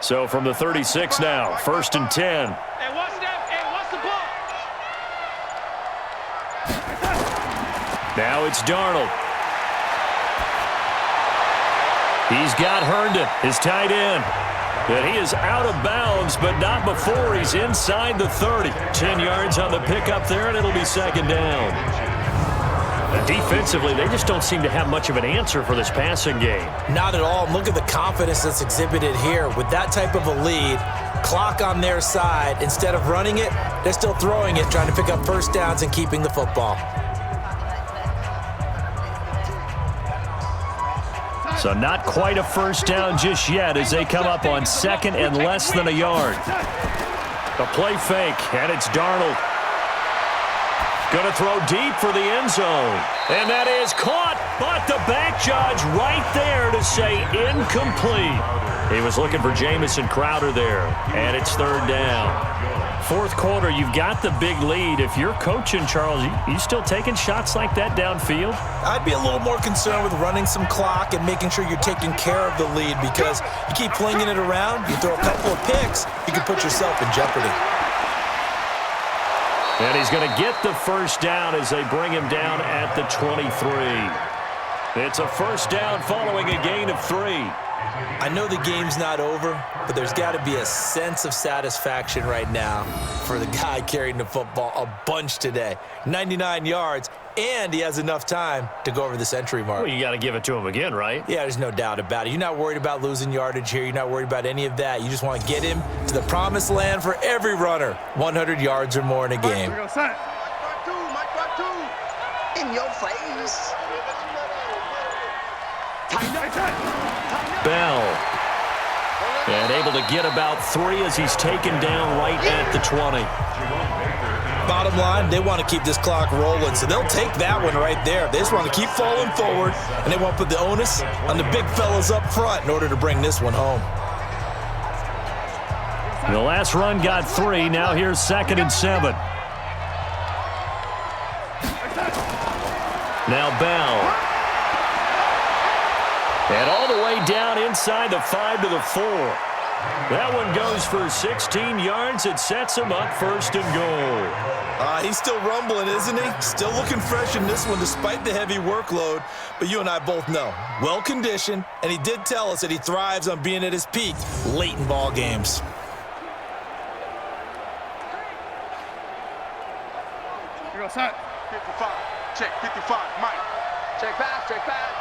So from the 36 now, 1st and 10. Hey, watch that. Hey, watch the ball. Now it's Darnold. He's got Herndon, his tight end. And he is out of bounds, but not before he's inside the 30. 10 yards on the pickup there, and it'll be 2nd down. Defensively, they just don't seem to have much of an answer for this passing game. Not at all. Look at the confidence that's exhibited here. With that type of a lead, clock on their side, instead of running it, they're still throwing it, trying to pick up 1st downs and keeping the football. So not quite a 1st down just yet as they come up on 2nd and less than a yard. A play fake, and it's Darnold. Going to throw deep for the end zone. And that is caught, but the back judge right there to say incomplete. He was looking for Jamison Crowder there, and it's 3rd down. 4th quarter, you've got the big lead. If you're coaching, Charles, you still taking shots like that downfield? I'd be a little more concerned with running some clock and making sure you're taking care of the lead, because you keep flinging it around, you throw a couple of picks, you can put yourself in jeopardy. And he's going to get the 1st down as they bring him down at the 23. It's a 1st down following a gain of 3. I know the game's not over, but there's got to be a sense of satisfaction right now for the guy carrying the football a bunch today. 99 yards, and he has enough time to go over the century mark. Well, you got to give it to him again, right? Yeah, there's no doubt about it. You're not worried about losing yardage here. You're not worried about any of that. You just want to get him to the promised land for every runner. 100 yards or more in a game. Mike in your face. Bell. And able to get about 3 as he's taken down right at the 20. Bottom line, they want to keep this clock rolling, so they'll take that one right there. They just want to keep falling forward, and they want to put the onus on the big fellas up front in order to bring this one home. The last run got 3. Now here's 2nd and 7. Now Bell. And all the way down inside the 5 to the 4. That one goes for 16 yards. It sets him up 1st and goal. He's still rumbling, isn't he? Still looking fresh in this one despite the heavy workload. But you and I both know, well-conditioned, and he did tell us that he thrives on being at his peak late in ball games. Here goes, 55. Check, 55. Mike. Check pass, check pass.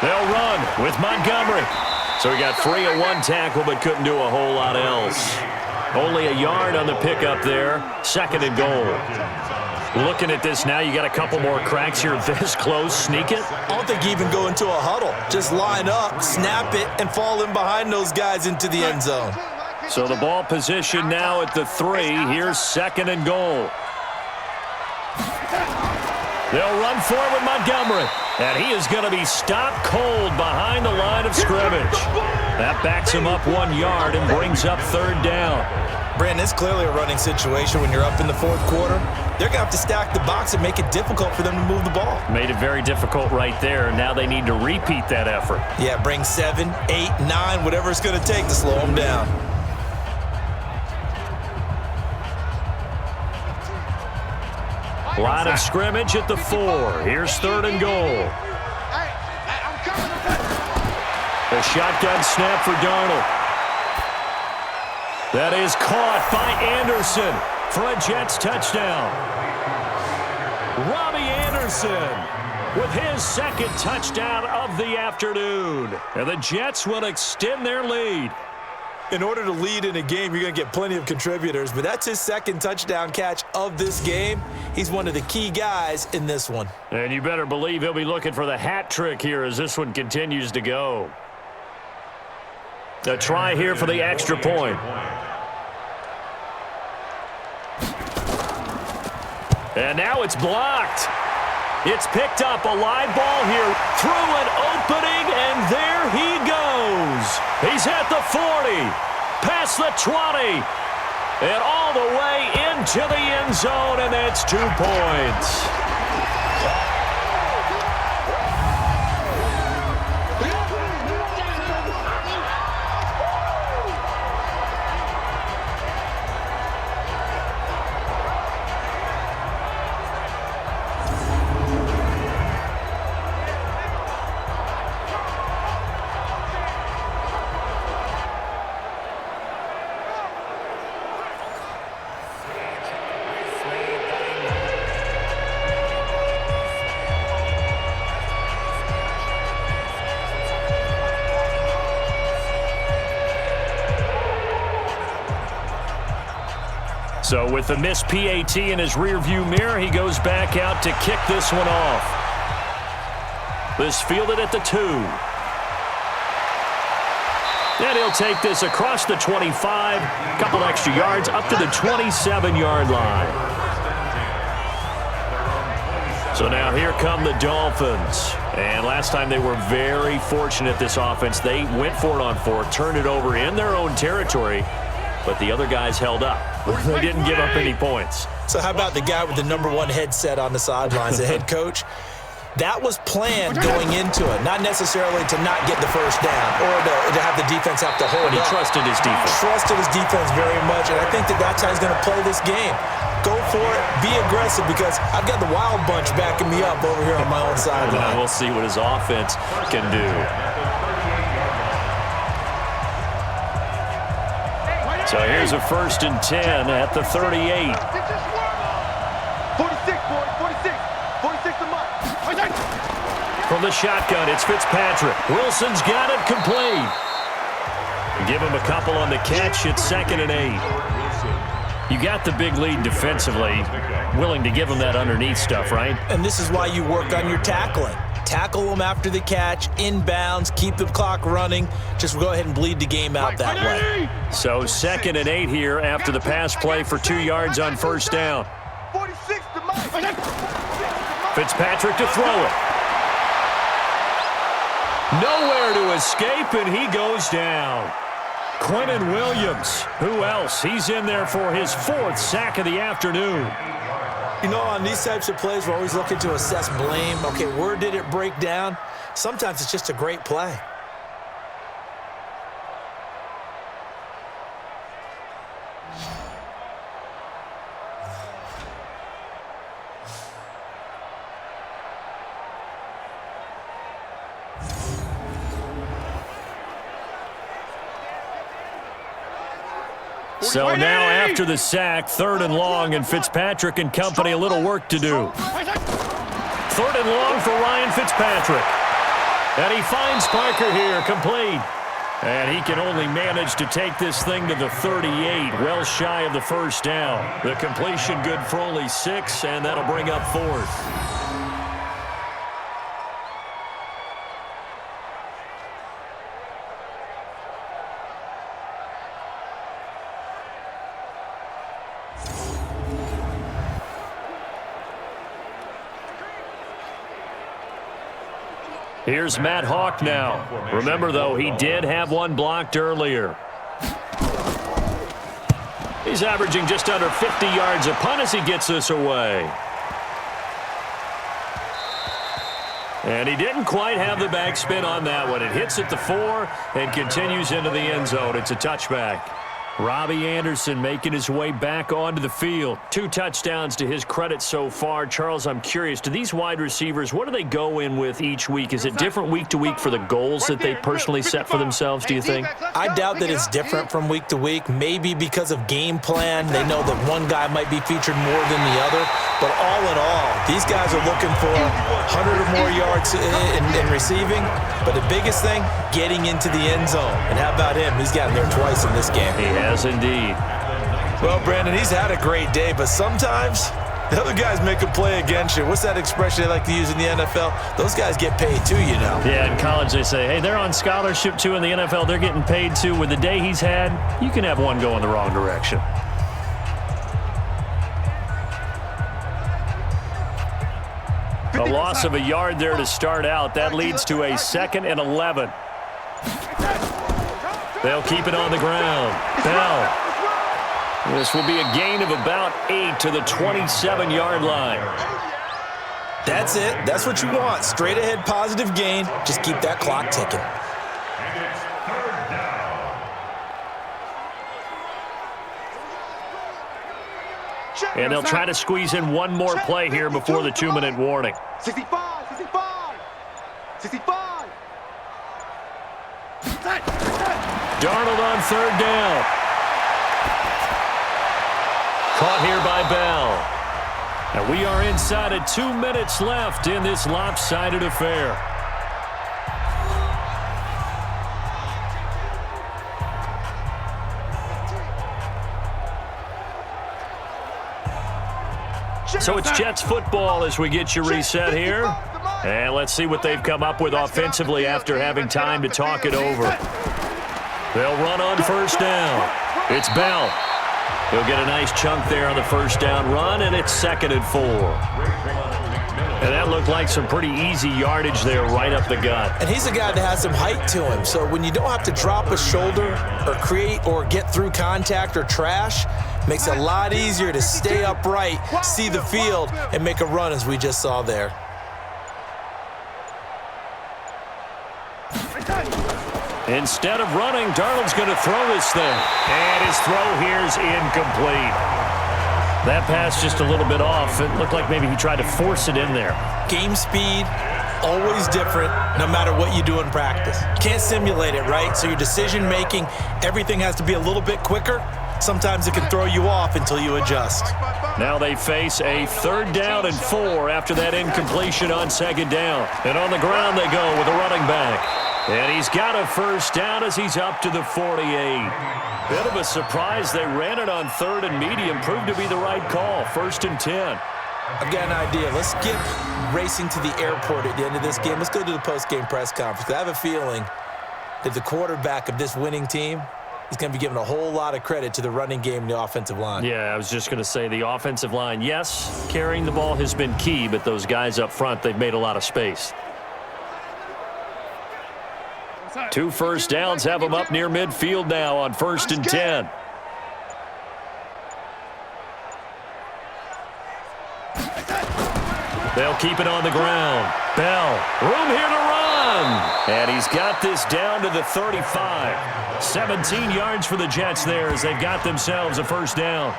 They'll run with Montgomery. So he got free of 1 tackle but couldn't do a whole lot else. Only a yard on the pickup there. 2nd and goal. Looking at this now, you got a couple more cracks here this close. Sneak it? I don't think you even go into a huddle. Just line up, snap it, and fall in behind those guys into the end zone. So the ball position now at the 3. Here's 2nd and goal. They'll run forward with Montgomery. And he is going to be stopped cold behind the line of scrimmage. That backs him up 1 yard and brings up 3rd down. Brandon, it's clearly a running situation when you're up in the 4th quarter. They're going to have to stack the box and make it difficult for them to move the ball. Made it very difficult right there. Now they need to repeat that effort. Yeah, bring 7, 8, 9, whatever it's going to take to slow them down. Line of scrimmage at the 4. Here's 3rd and goal. A shotgun snap for Darnold. That is caught by Anderson for a Jets touchdown. Robbie Anderson with his 2nd touchdown of the afternoon. And the Jets will extend their lead. In order to lead in a game, you're going to get plenty of contributors, but that's his 2nd touchdown catch of this game. He's one of the key guys in this one. And you better believe he'll be looking for the hat trick here as this one continues to go. A try here for the extra point. And now it's blocked. It's picked up, a live ball here through an opening, and there he goes. He's at the 40, past the 20, and all the way into the end zone, and that's 2 points. So with the missed PAT in his rearview mirror, he goes back out to kick this one off. This fielded at the 2. And he'll take this across the 25, couple extra yards up to the 27-yard line. So now here come the Dolphins. And last time they were very fortunate, this offense. They went for it on 4, turned it over in their own territory, but the other guys held up. They didn't give up any points. So how about the guy with the #1 headset on the sidelines, the head coach? That was planned going into it, not necessarily to not get the first down or to have the defense have to hold But he up. trusted his defense. Trusted his defense very much, and I think that's how he's going to play this game. Go for it, be aggressive, because I've got the wild bunch backing me up over here on my own sideline. We'll see what his offense can do. So here's a 1st and 10 at the 38. 46, boys, 46. 46 a month. From the shotgun, it's Fitzpatrick. Wilson's got it complete. Give him a couple on the catch. It's 2nd and 8. You got the big lead defensively. Willing to give him that underneath stuff, right? And this is why you work on your tackling. Tackle them after the catch, inbounds, keep the clock running. Just go ahead and bleed the game out that way. So 2nd and 8 here after the pass play for 2 yards on 1st down. 46 to Mike. Fitzpatrick to throw it. Nowhere to escape, and he goes down. Quentin Williams. Who else? He's in there for his 4th sack of the afternoon. You know, on these types of plays, we're always looking to assess blame. Okay, where did it break down? Sometimes it's just a great play. So now after the sack, 3rd and long, and Fitzpatrick and company a little work to do. 3rd and long for Ryan Fitzpatrick. And he finds Parker here, complete. And he can only manage to take this thing to the 38, well shy of the first down. The completion good for only 6, and that'll bring up 4th. Here's Matt Hawk now. Remember, though, he did have one blocked earlier. He's averaging just under 50 yards a punt as he gets this away. And he didn't quite have the backspin on that one. It hits at the 4 and continues into the end zone. It's a touchback. Robbie Anderson making his way back onto the field. 2 touchdowns to his credit so far. Charles, I'm curious, do these wide receivers, what do they go in with each week? Is it different week to week for the goals that they personally set for themselves, do you think? I doubt that it's different from week to week. Maybe because of game plan, they know that one guy might be featured more than the other. But all in all, these guys are looking for 100 or more yards in receiving. But the biggest thing, getting into the end zone. And how about him? He's gotten there twice in this game. He has indeed. Well, Brandon, he's had a great day, but sometimes the other guys make a play against you. What's that expression they like to use in the NFL? Those guys get paid too, you know. Yeah, in college they say, hey, they're on scholarship too. In the NFL, they're getting paid too. With the day he's had, you can have one go in the wrong direction. A loss of a yard there to start out. That leads to a 2nd and 11. They'll keep it on the ground. Bell. This will be a gain of about 8 to the 27-yard line. That's it. That's what you want. Straight ahead positive gain. Just keep that clock ticking. And they'll try to squeeze in one more play here before the 2-minute warning. 65, 65, 65. Darnold on 3rd down. Caught here by Bell. And we are inside of 2 minutes left in this lopsided affair. So it's Jets football as we get you reset here. And let's see what they've come up with offensively after having time to talk it over. They'll run on 1st down. It's Bell. He'll get a nice chunk there on the 1st down run, and it's 2nd and 4. And that looked like some pretty easy yardage there right up the gut. And he's a guy that has some height to him. So when you don't have to drop a shoulder or create or get through contact or trash, makes it a lot easier to stay upright, see the field, and make a run as we just saw there. Instead of running, Darnold's going to throw this thing. And his throw here's incomplete. That pass just a little bit off. It looked like maybe he tried to force it in there. Game speed, always different, no matter what you do in practice. Can't simulate it, right? So your decision-making, everything has to be a little bit quicker. Sometimes it can throw you off until you adjust. Now they face a 3rd down and 4 after that incompletion on 2nd down. And on the ground they go with a running back. And he's got a 1st down as he's up to the 48. Bit of a surprise. They ran it on 3rd and medium. Proved to be the right call. 1st and 10. I've got an idea. Let's skip racing to the airport at the end of this game. Let's go to the post-game press conference. I have a feeling that the quarterback of this winning team is going to be given a whole lot of credit to the running game and the offensive line. Yeah, I was just going to say the offensive line, yes, carrying the ball has been key, but those guys up front, they've made a lot of space. 2 first downs have them up near midfield now on 1st and 10. They'll keep it on the ground. Bell, room here to run. And he's got this down to the 35. 17 yards for the Jets there as they've got themselves a 1st down.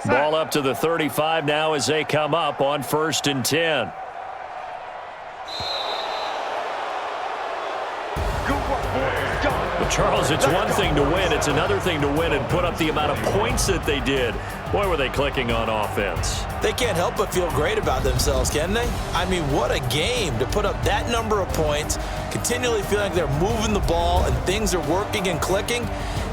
Ball up to the 35 now as they come up on 1st and 10. Charles, it's one thing to win. It's another thing to win and put up the amount of points that they did. Boy, were they clicking on offense. They can't help but feel great about themselves, can they? I mean, what a game to put up that number of points, continually feeling like they're moving the ball and things are working and clicking.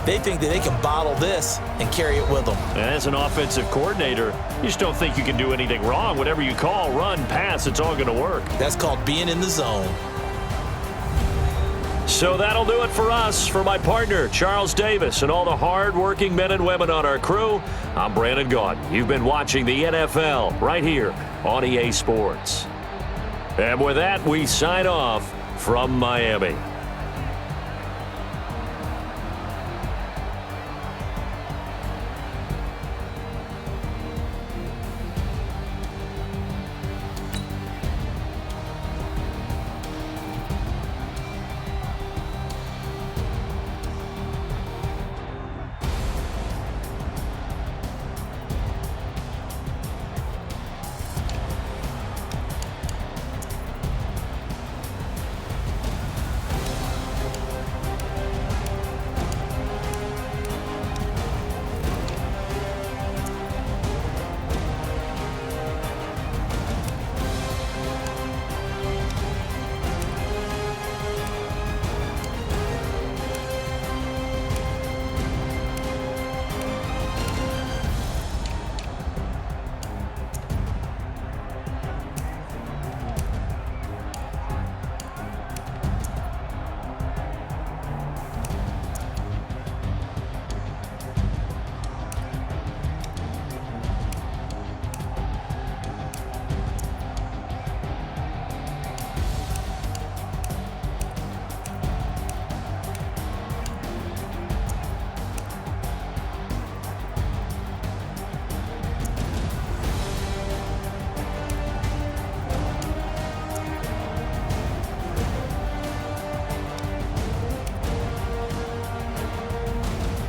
They think that they can bottle this and carry it with them. As an offensive coordinator, you just don't think you can do anything wrong. Whatever you call, run, pass, it's all going to work. That's called being in the zone. So that'll do it for us. For my partner, Charles Davis, and all the hard-working men and women on our crew, I'm Brandon Gaudin. You've been watching the NFL right here on EA Sports. And with that, we sign off from Miami.